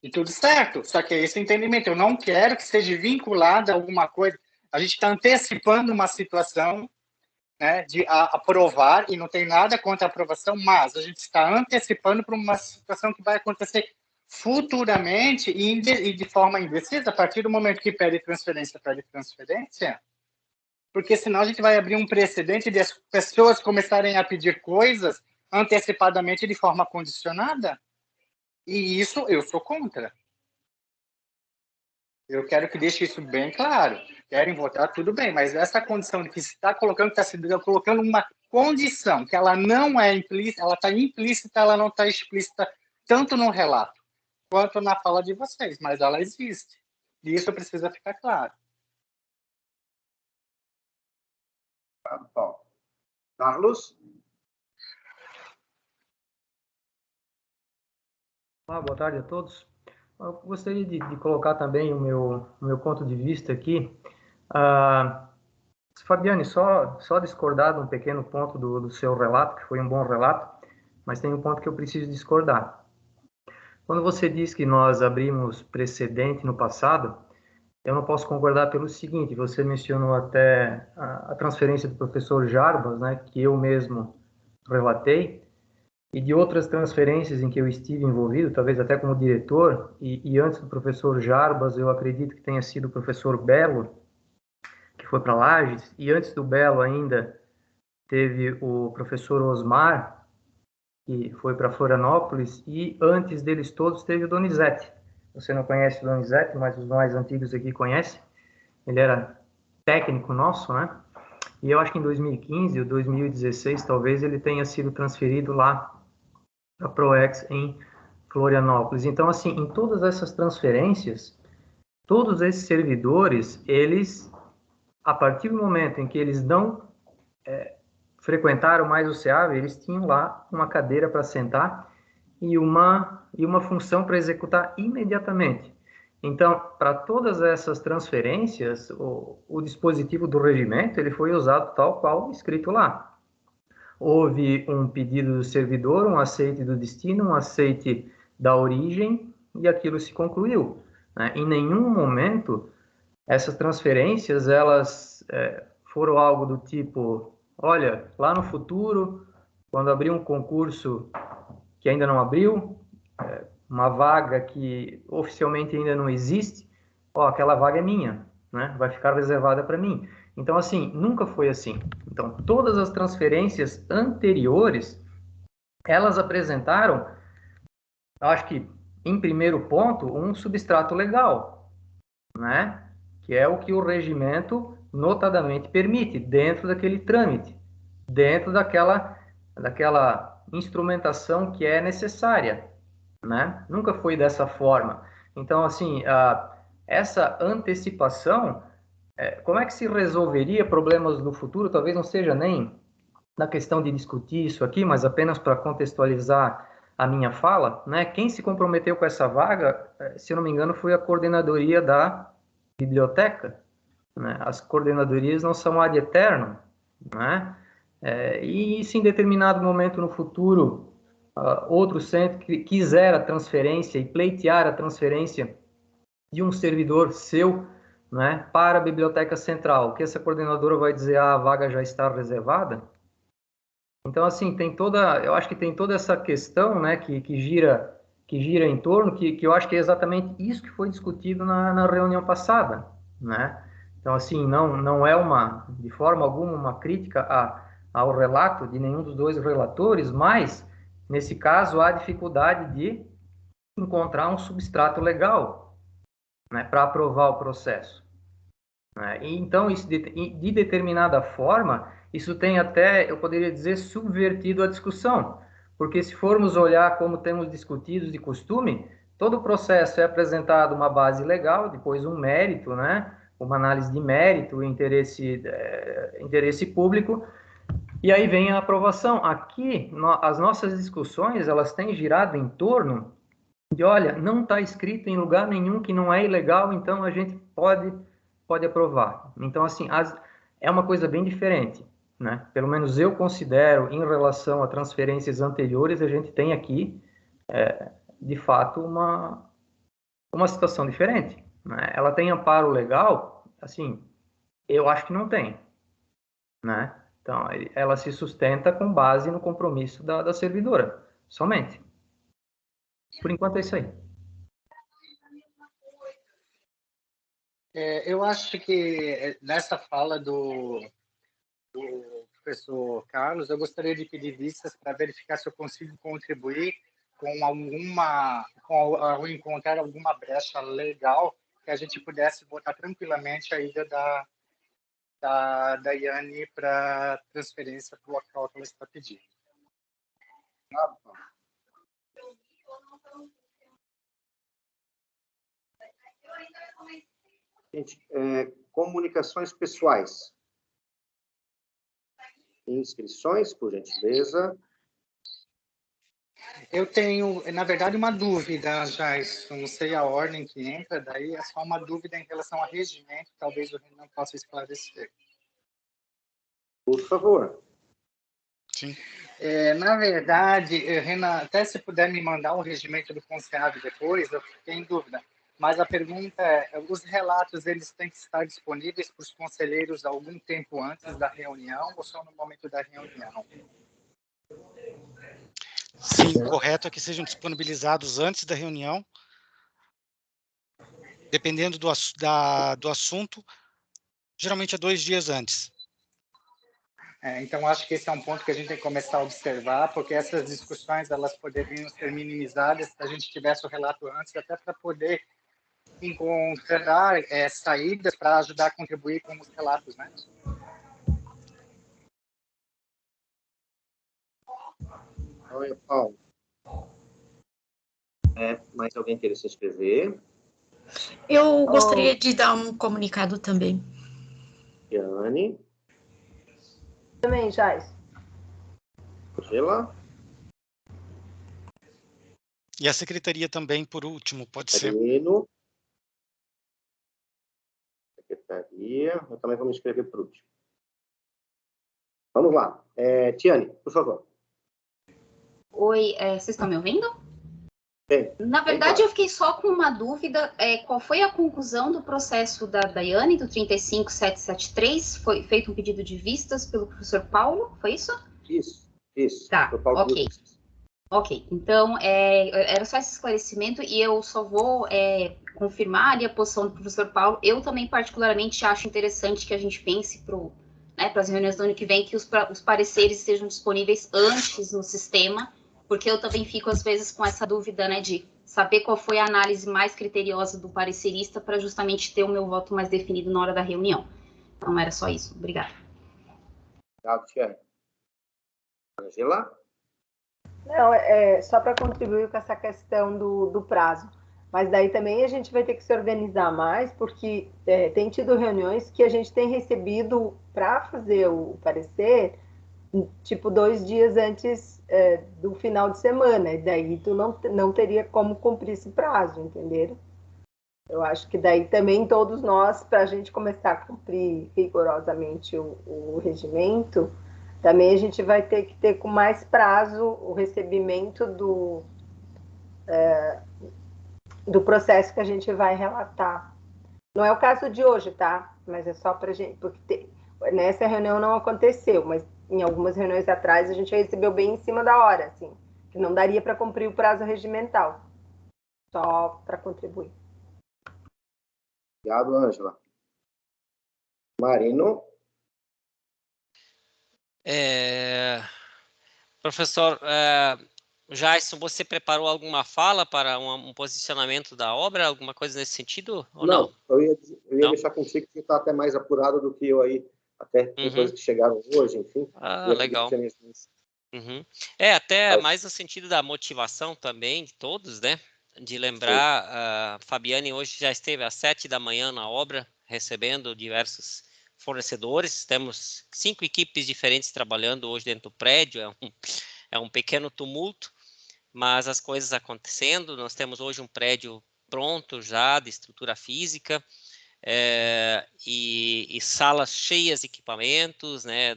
E tudo certo, só que é esse entendimento. Eu não quero que seja vinculado a alguma coisa. A gente está antecipando uma situação, né, de aprovar, e não tem nada contra a aprovação, mas a gente está antecipando para uma situação que vai acontecer futuramente e de forma indecisa, a partir do momento que pede transferência, porque senão a gente vai abrir um precedente de as pessoas começarem a pedir coisas antecipadamente de forma condicionada, e isso eu sou contra. Eu quero que deixe isso bem claro. Querem votar, tudo bem, mas essa condição de que se está colocando, colocando uma condição que ela não é implícita, ela está implícita, ela não está explícita, tanto no relato quanto na fala de vocês, mas ela existe. E isso precisa ficar claro. Carlos? Olá, boa tarde a todos. Eu gostaria de colocar também o meu ponto de vista aqui. Fabiane, só discordar de um pequeno ponto do seu relato, que foi um bom relato, mas tem um ponto que eu preciso discordar. Quando você diz que nós abrimos precedente no passado, eu não posso concordar pelo seguinte: você mencionou até a transferência do professor Jarbas, né, que eu mesmo relatei, e de outras transferências em que eu estive envolvido, talvez até como diretor, e antes do professor Jarbas, eu acredito que tenha sido o professor Belo, que foi para Lages, e antes do Belo ainda teve o professor Osmar, que foi para Florianópolis, e antes deles todos teve o Donizete. Você não conhece o Donizete, mas os mais antigos aqui conhecem. Ele era técnico nosso, né? E eu acho que em 2015 ou 2016, talvez, ele tenha sido transferido lá para a ProEx em Florianópolis. Então, assim, em todas essas transferências, todos esses servidores, eles, a partir do momento em que eles não frequentaram mais o SEAV, eles tinham lá uma cadeira para sentar e uma função para executar imediatamente. Então, para todas essas transferências, o dispositivo do regimento ele foi usado tal qual escrito lá. Houve um pedido do servidor, um aceite do destino, um aceite da origem, e aquilo se concluiu, né? Em nenhum momento essas transferências elas foram algo do tipo: olha, lá no futuro, quando abrir um concurso que ainda não abriu, uma vaga que oficialmente ainda não existe, aquela vaga é minha, né? Vai ficar reservada para mim. Então, assim, nunca foi assim. Então, todas as transferências anteriores, elas apresentaram, acho que, em primeiro ponto, um substrato legal, né? Que é o que o regimento notadamente permite, dentro daquele trâmite, dentro daquela instrumentação que é necessária, né? Nunca foi dessa forma. Então, assim, essa antecipação, como é que se resolveria problemas do futuro? Talvez não seja nem na questão de discutir isso aqui, mas apenas para contextualizar a minha fala, né? Quem se comprometeu com essa vaga, se eu não me engano, foi a coordenadoria da biblioteca, né? As coordenadorias não são ad eternum, né? E se em determinado momento no futuro outro centro que quiser a transferência e pleitear a transferência de um servidor seu, né, para a biblioteca central, que essa coordenadora vai dizer: a vaga já está reservada. Então, assim, eu acho que tem toda essa questão, né, que gira em torno, que eu acho que é exatamente isso que foi discutido na reunião passada, né? Então, assim, não é de forma alguma uma crítica ao relato de nenhum dos dois relatores, mas, nesse caso, há dificuldade de encontrar um substrato legal, né, para aprovar o processo. E então, isso de determinada forma, isso tem até, eu poderia dizer, subvertido a discussão, porque se formos olhar como temos discutido de costume, todo o processo é apresentado uma base legal, depois um mérito, né, uma análise de mérito, interesse público, e aí vem a aprovação. Aqui, as nossas discussões, elas têm girado em torno de: olha, não está escrito em lugar nenhum que não é ilegal, então a gente pode aprovar. Então, assim, é uma coisa bem diferente. né? Pelo menos eu considero, em relação a transferências anteriores, a gente tem aqui, de fato, uma situação diferente, né? Ela tem amparo legal? Assim, eu acho que não tem, né? Então, ela se sustenta com base no compromisso da servidora, somente. Por enquanto é isso aí. Eu acho que nessa fala do professor Carlos, eu gostaria de pedir vistas para verificar se eu consigo contribuir ao encontrar alguma brecha legal que a gente pudesse botar tranquilamente a ida da Daiane para transferência para o local que ela está pedindo. Gente, comunicações pessoais. Inscrições, por gentileza. Eu tenho, na verdade, uma dúvida, Jais. Eu não sei a ordem que entra, daí é só uma dúvida em relação ao regimento, talvez o Renan possa esclarecer. Por favor. Sim. Na verdade, Renan, até se puder me mandar o regimento do Conselhado depois, eu fiquei em dúvida. Mas a pergunta é, os relatos eles têm que estar disponíveis para os conselheiros algum tempo antes da reunião ou só no momento da reunião? Sim, o correto é que sejam disponibilizados antes da reunião, dependendo do assunto, geralmente é 2 dias antes. Então, acho que esse é um ponto que a gente tem que começar a observar, porque essas discussões elas poderiam ser minimizadas se a gente tivesse o relato antes, até para poder encontrar saídas para ajudar a contribuir com os relatos, né? Oi, Paulo. Mais alguém queira se inscrever? Eu gostaria de dar um comunicado também. Diane. Também, Jais. Angela. E a secretaria também, por último, pode ser. Marino. Secretaria. Eu também vou me inscrever por último. Vamos lá. Tiane, por favor. Oi, vocês estão me ouvindo? Bem, Na verdade, eu fiquei só com uma dúvida. Qual foi a conclusão do processo da Daiane, do 35773? Foi feito um pedido de vistas pelo professor Paulo, foi isso? Isso. Tá, ok. Então, era só esse esclarecimento e eu só vou confirmar ali a posição do professor Paulo. Eu também, particularmente, acho interessante que a gente pense para as reuniões do ano que vem que os pareceres estejam disponíveis antes no sistema, porque eu também fico, às vezes, com essa dúvida, né, de saber qual foi a análise mais criteriosa do parecerista para justamente ter o meu voto mais definido na hora da reunião. Então, era só isso. Obrigada. Obrigado, Tiane. Angela? Não, só para contribuir com essa questão do prazo. Mas daí também a gente vai ter que se organizar mais, porque tem tido reuniões que a gente tem recebido para fazer o parecer, tipo 2 dias antes do final de semana, e daí tu não teria como cumprir esse prazo, entenderam? Eu acho que daí também todos nós, para a gente começar a cumprir rigorosamente o regimento, também a gente vai ter que ter com mais prazo o recebimento do processo que a gente vai relatar. Não é o caso de hoje, tá? Mas é só para a gente, porque nessa reunião não aconteceu, mas em algumas reuniões atrás a gente recebeu bem em cima da hora, assim, que não daria para cumprir o prazo regimental. Só para contribuir. Obrigado, Ângela. Marino. Professor Jason, você preparou alguma fala para um posicionamento da obra, alguma coisa nesse sentido? Ou não? Eu ia deixar contigo que você está até mais apurado do que eu aí, até tem coisas que chegaram hoje, enfim. Legal. Até mais no sentido da motivação também de todos, né? De lembrar, a Fabiane hoje já esteve às 7 da manhã na obra, recebendo diversos fornecedores. Temos 5 equipes diferentes trabalhando hoje dentro do prédio, é um pequeno tumulto, mas as coisas acontecendo. Nós temos hoje um prédio pronto já, de estrutura física, e salas cheias de equipamentos, né?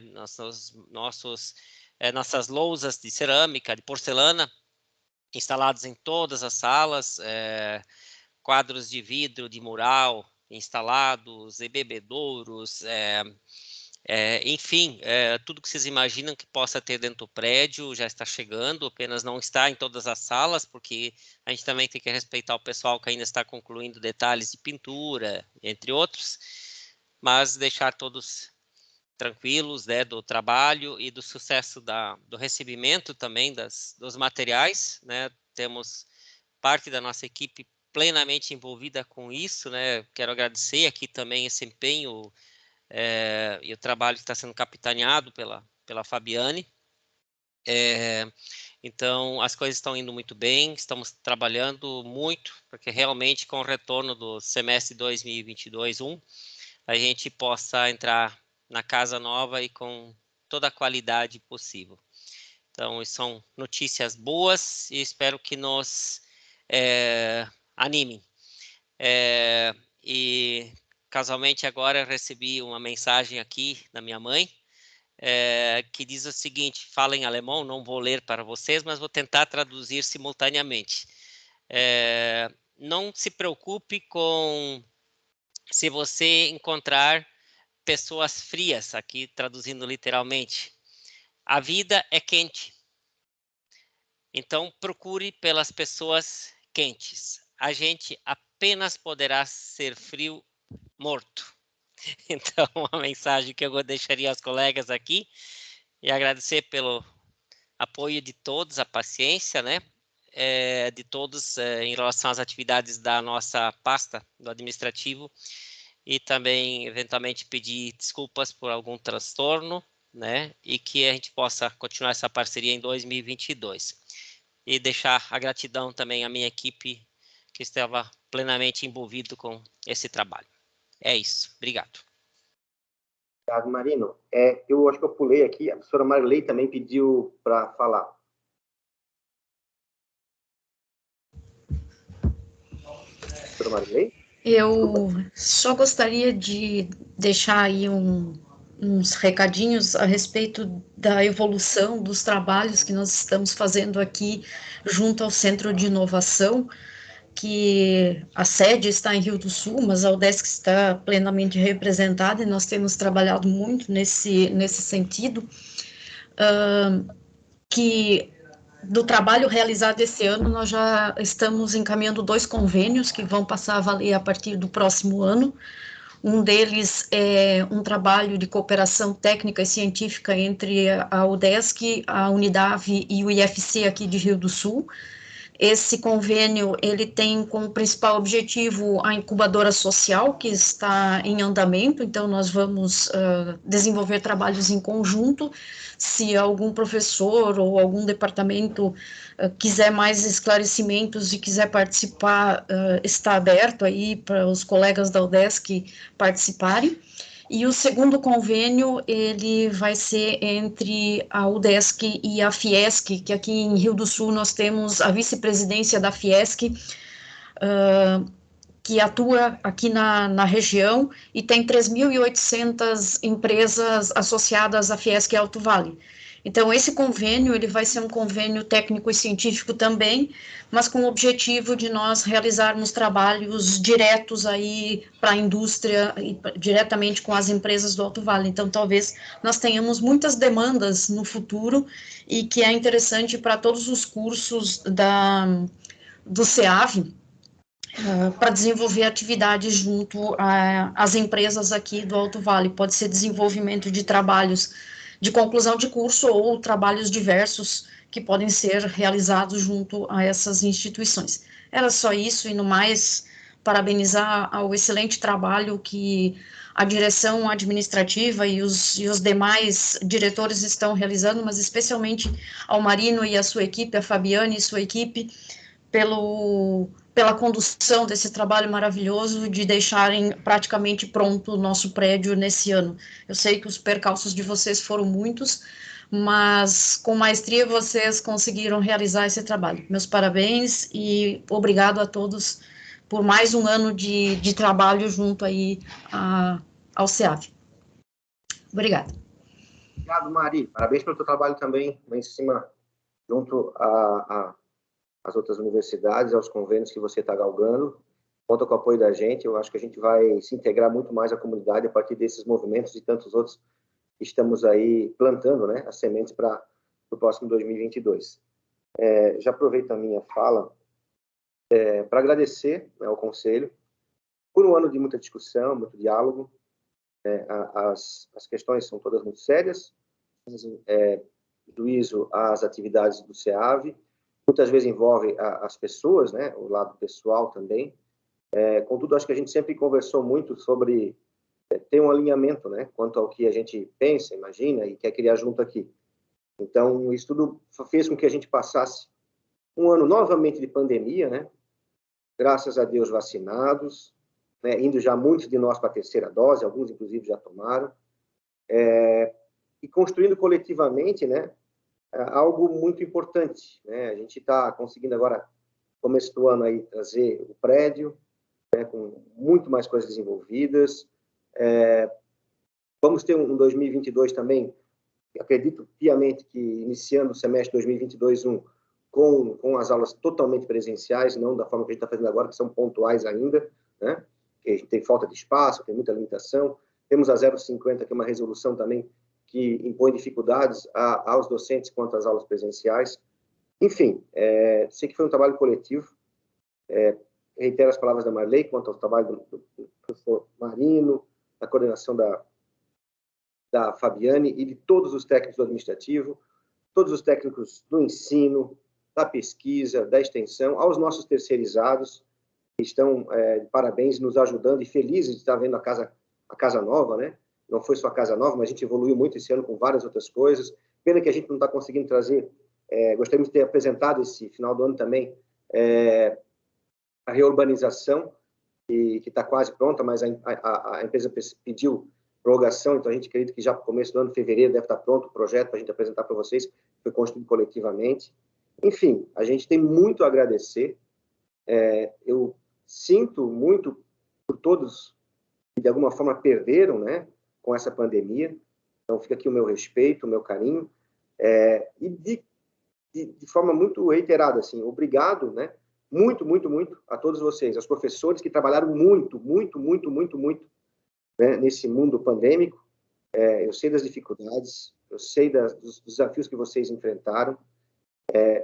Nossas lousas de cerâmica, de porcelana, instaladas em todas as salas, quadros de vidro, de mural instalados, e bebedouros, enfim, tudo que vocês imaginam que possa ter dentro do prédio já está chegando, apenas não está em todas as salas, porque a gente também tem que respeitar o pessoal que ainda está concluindo detalhes de pintura, entre outros, mas deixar todos tranquilos, né, do trabalho e do sucesso do recebimento também dos materiais, né? Temos parte da nossa equipe plenamente envolvida com isso, né? Quero agradecer aqui também esse empenho e o trabalho que está sendo capitaneado pela Fabiane. Então, as coisas estão indo muito bem, estamos trabalhando muito, porque realmente com o retorno do semestre 2022-1, a gente possa entrar na casa nova e com toda a qualidade possível. Então, são notícias boas e espero que nos animem. E casualmente agora eu recebi uma mensagem aqui da minha mãe, que diz o seguinte, fala em alemão, não vou ler para vocês, mas vou tentar traduzir simultaneamente. Não se preocupe se você encontrar pessoas frias, aqui traduzindo literalmente. A vida é quente. Então, procure pelas pessoas quentes. A gente apenas poderá ser frio morto. Então, a mensagem que eu deixaria aos colegas aqui e agradecer pelo apoio de todos, a paciência, né? De todos em relação às atividades da nossa pasta do administrativo e também, eventualmente, pedir desculpas por algum transtorno, né? E que a gente possa continuar essa parceria em 2022. E deixar a gratidão também à minha equipe que estava plenamente envolvido com esse trabalho. É isso. Obrigado. Obrigado, Marino. Eu acho que eu pulei aqui, a professora Marilei também pediu para falar. Professora Marilei? Eu só gostaria de deixar aí uns recadinhos a respeito da evolução dos trabalhos que nós estamos fazendo aqui junto ao Centro de Inovação, que a sede está em Rio do Sul, mas a UDESC está plenamente representada e nós temos trabalhado muito nesse sentido, que do trabalho realizado esse ano, nós já estamos encaminhando 2 convênios que vão passar a valer a partir do próximo ano. Um deles é um trabalho de cooperação técnica e científica entre a UDESC, a Unidave e o IFC aqui de Rio do Sul. Esse convênio, ele tem como principal objetivo a incubadora social, que está em andamento, então nós vamos desenvolver trabalhos em conjunto. Se algum professor ou algum departamento quiser mais esclarecimentos e quiser participar, está aberto aí para os colegas da UDESC participarem. E o segundo convênio, ele vai ser entre a UDESC e a Fiesc, que aqui em Rio do Sul nós temos a vice-presidência da Fiesc, que atua aqui na região e tem 3.800 empresas associadas à Fiesc Alto Vale. Então, esse convênio, ele vai ser um convênio técnico e científico também, mas com o objetivo de nós realizarmos trabalhos diretos aí para a indústria, e diretamente com as empresas do Alto Vale. Então, talvez nós tenhamos muitas demandas no futuro e que é interessante para todos os cursos do CEAV, para desenvolver atividades junto às empresas aqui do Alto Vale. Pode ser desenvolvimento de trabalhos de conclusão de curso ou trabalhos diversos que podem ser realizados junto a essas instituições. Era só isso, e no mais, parabenizar ao excelente trabalho que a direção administrativa e os demais diretores estão realizando, mas especialmente ao Marino e a sua equipe, a Fabiane e sua equipe, pela condução desse trabalho maravilhoso de deixarem praticamente pronto o nosso prédio nesse ano. Eu sei que os percalços de vocês foram muitos, mas com maestria vocês conseguiram realizar esse trabalho. Meus parabéns e obrigado a todos por mais um ano de trabalho junto aí ao SEAV. Obrigada. Obrigado, Mari. Parabéns pelo teu trabalho também, lá em cima, junto às outras universidades, aos convênios que você está galgando. Conta com o apoio da gente. Eu acho que a gente vai se integrar muito mais à comunidade a partir desses movimentos e tantos outros que estamos aí plantando, né, as sementes para o próximo 2022. Já aproveito a minha fala para agradecer, né, ao Conselho por um ano de muita discussão, muito diálogo. As questões são todas muito sérias, juízo às atividades do SEAV, muitas vezes envolve as pessoas, né, o lado pessoal também. Contudo, acho que a gente sempre conversou muito sobre ter um alinhamento, né, quanto ao que a gente pensa, imagina e quer criar junto aqui. Então, isso tudo fez com que a gente passasse um ano novamente de pandemia, né, graças a Deus vacinados, né, indo já muitos de nós para a terceira dose, alguns inclusive já tomaram, e construindo coletivamente, né, algo muito importante, né? A gente está conseguindo agora, começo do ano aí, trazer o prédio, né, com muito mais coisas desenvolvidas. Vamos ter um 2022 também, acredito piamente que iniciando o semestre 2022-1 com as aulas totalmente presenciais, não da forma que a gente está fazendo agora, que são pontuais ainda, né? Que a gente tem falta de espaço, tem muita limitação. Temos a 050, que é uma resolução também que impõe dificuldades aos docentes quanto às aulas presenciais. Enfim, sei que foi um trabalho coletivo. Reitero as palavras da Marley quanto ao trabalho do professor Marino, da coordenação da Fabiane e de todos os técnicos do administrativo, todos os técnicos do ensino, da pesquisa, da extensão, aos nossos terceirizados, que estão de parabéns, nos ajudando e felizes de estar vendo a casa nova, né? Não foi só a casa nova, mas a gente evoluiu muito esse ano com várias outras coisas. Pena que a gente não está conseguindo trazer, gostaríamos de ter apresentado esse final do ano também, a reurbanização, que está quase pronta, mas a empresa pediu prorrogação, então a gente acredita que já no começo do ano, fevereiro, deve estar pronto o projeto para a gente apresentar para vocês, foi construído coletivamente. Enfim, a gente tem muito a agradecer. Eu sinto muito por todos que, de alguma forma, perderam, né, com essa pandemia. Então, fica aqui o meu respeito, o meu carinho. E de forma muito reiterada, assim, obrigado, né, muito, muito, muito a todos vocês, aos professores que trabalharam muito, muito, muito, muito, muito, né, nesse mundo pandêmico. Eu sei das dificuldades, eu sei dos desafios que vocês enfrentaram,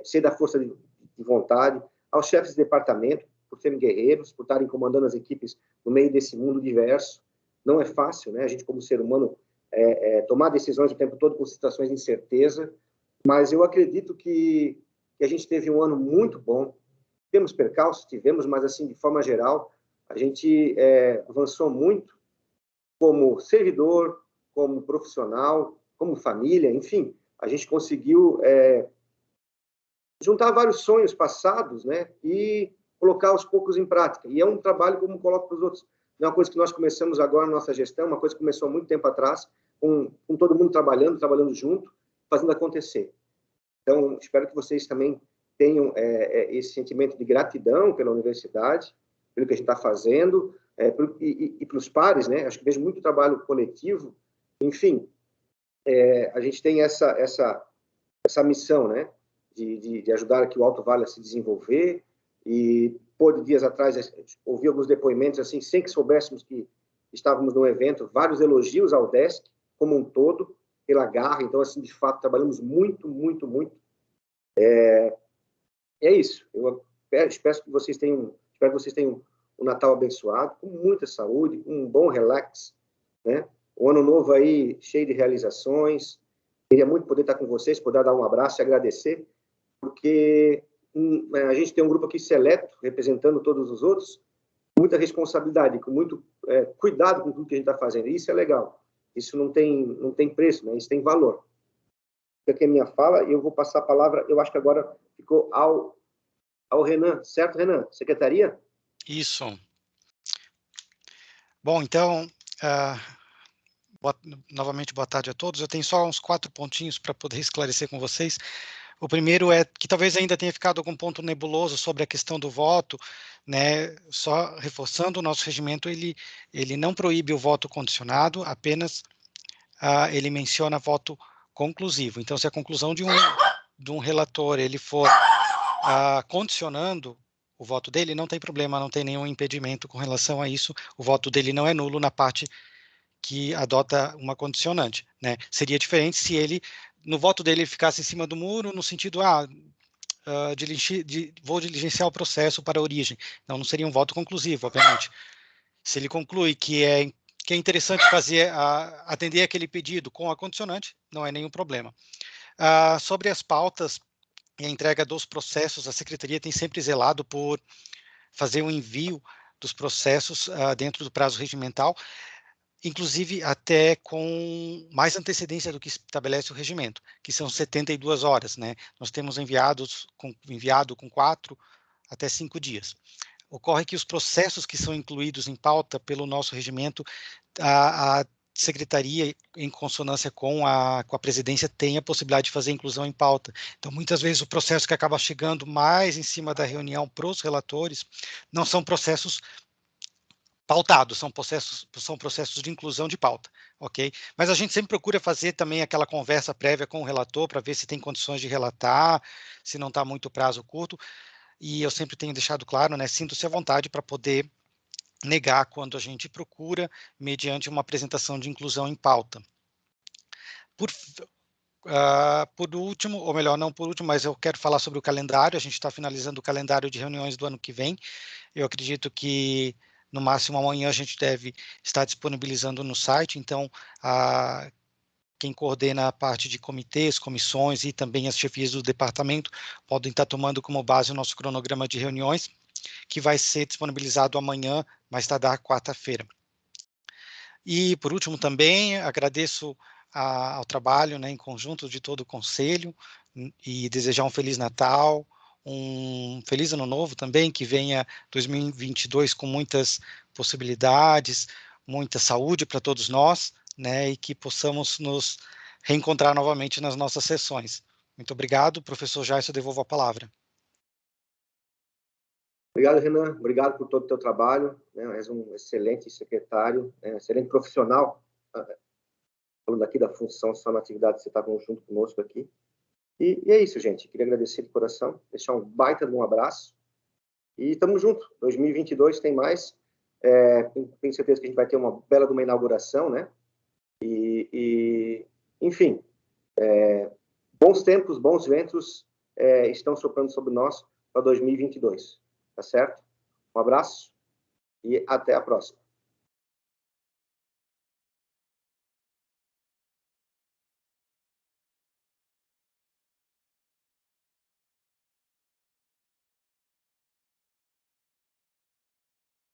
sei da força de vontade, aos chefes de departamento, por serem guerreiros, por estarem comandando as equipes no meio desse mundo diverso. Não é fácil, né? A gente, como ser humano, tomar decisões o tempo todo com situações de incerteza, mas eu acredito que a gente teve um ano muito bom. Temos percalços, tivemos, mas, assim, de forma geral, a gente avançou muito como servidor, como profissional, como família, enfim, a gente conseguiu juntar vários sonhos passados, né, e colocar aos poucos em prática. E é um trabalho como coloco para os outros. Não é uma coisa que nós começamos agora na nossa gestão, uma coisa que começou há muito tempo atrás, com todo mundo trabalhando junto, fazendo acontecer. Então, espero que vocês também tenham esse sentimento de gratidão pela universidade, pelo que a gente está fazendo, e pelos pares, né? Acho que vejo muito trabalho coletivo. Enfim, a gente tem essa missão, né? De ajudar aqui o Alto Vale a se desenvolver. E, dias atrás, ouvi alguns depoimentos, assim, sem que soubéssemos que estávamos num evento, vários elogios ao DESC, como um todo, pela garra. Então, assim, de fato, trabalhamos muito, muito, muito. É isso. Eu espero que vocês tenham um Natal abençoado, com muita saúde, com um bom relax, né? Um ano novo aí, cheio de realizações. Queria muito poder estar com vocês, poder dar um abraço e agradecer, porque a gente tem um grupo aqui seleto, representando todos os outros, com muita responsabilidade, com muito cuidado com tudo que a gente está fazendo. E isso é legal. Isso não tem preço, né? Isso tem valor. Fica aqui a minha fala e eu vou passar a palavra, eu acho que agora ficou ao Renan. Certo, Renan? Secretaria? Isso. Bom, então, novamente, boa tarde a todos. Eu tenho só uns 4 pontinhos para poder esclarecer com vocês. O primeiro é que talvez ainda tenha ficado algum ponto nebuloso sobre a questão do voto, né? Só reforçando, o nosso regimento, ele não proíbe o voto condicionado, apenas ele menciona voto conclusivo. Então, se a conclusão de um relator ele for condicionando o voto dele, não tem problema, não tem nenhum impedimento com relação a isso, o voto dele não é nulo na parte que adota uma condicionante, né? Seria diferente se ele, no voto dele, ficasse em cima do muro, no sentido, vou diligenciar o processo para a origem. Não seria um voto conclusivo, obviamente. Se ele conclui que é interessante atender aquele pedido com a condicionante, não é nenhum problema. Sobre as pautas e a entrega dos processos, a Secretaria tem sempre zelado por fazer o envio dos processos dentro do prazo regimental, inclusive até com mais antecedência do que estabelece o regimento, que são 72 horas, né? Nós temos enviado com 4 até 5 dias. Ocorre que os processos que são incluídos em pauta pelo nosso regimento, a Secretaria, em consonância com a presidência, tem a possibilidade de fazer inclusão em pauta. Então, muitas vezes, o processo que acaba chegando mais em cima da reunião para os relatores não são processos pautados, são processos de inclusão de pauta, ok? Mas a gente sempre procura fazer também aquela conversa prévia com o relator para ver se tem condições de relatar, se não está muito prazo curto, e eu sempre tenho deixado claro, né, sinto-se à vontade para poder negar quando a gente procura, mediante uma apresentação de inclusão em pauta. Por último, ou melhor, não por último, mas eu quero falar sobre o calendário. A gente está finalizando o calendário de reuniões do ano que vem. Eu acredito que no máximo amanhã a gente deve estar disponibilizando no site, então quem coordena a parte de comitês, comissões e também as chefias do departamento podem estar tomando como base o nosso cronograma de reuniões, que vai ser disponibilizado amanhã, mais tardar quarta-feira. E, por último, também agradeço ao trabalho, né, em conjunto de todo o Conselho e desejar um Feliz Natal, um Feliz Ano Novo também, que venha 2022 com muitas possibilidades, muita saúde para todos nós, né, e que possamos nos reencontrar novamente nas nossas sessões. Muito obrigado. Professor Jairson, eu devolvo a palavra. Obrigado, Renan. Obrigado por todo o teu trabalho. És um excelente secretário, excelente profissional, falando aqui da função só na atividade que você está junto conosco aqui. E é isso, gente. Queria agradecer de coração, deixar um baita de um abraço. E estamos juntos. 2022 tem mais. Tenho certeza que a gente vai ter uma bela de uma inauguração, né? Enfim, bons tempos, bons ventos estão soprando sobre nós para 2022. Tá certo? Um abraço e até a próxima.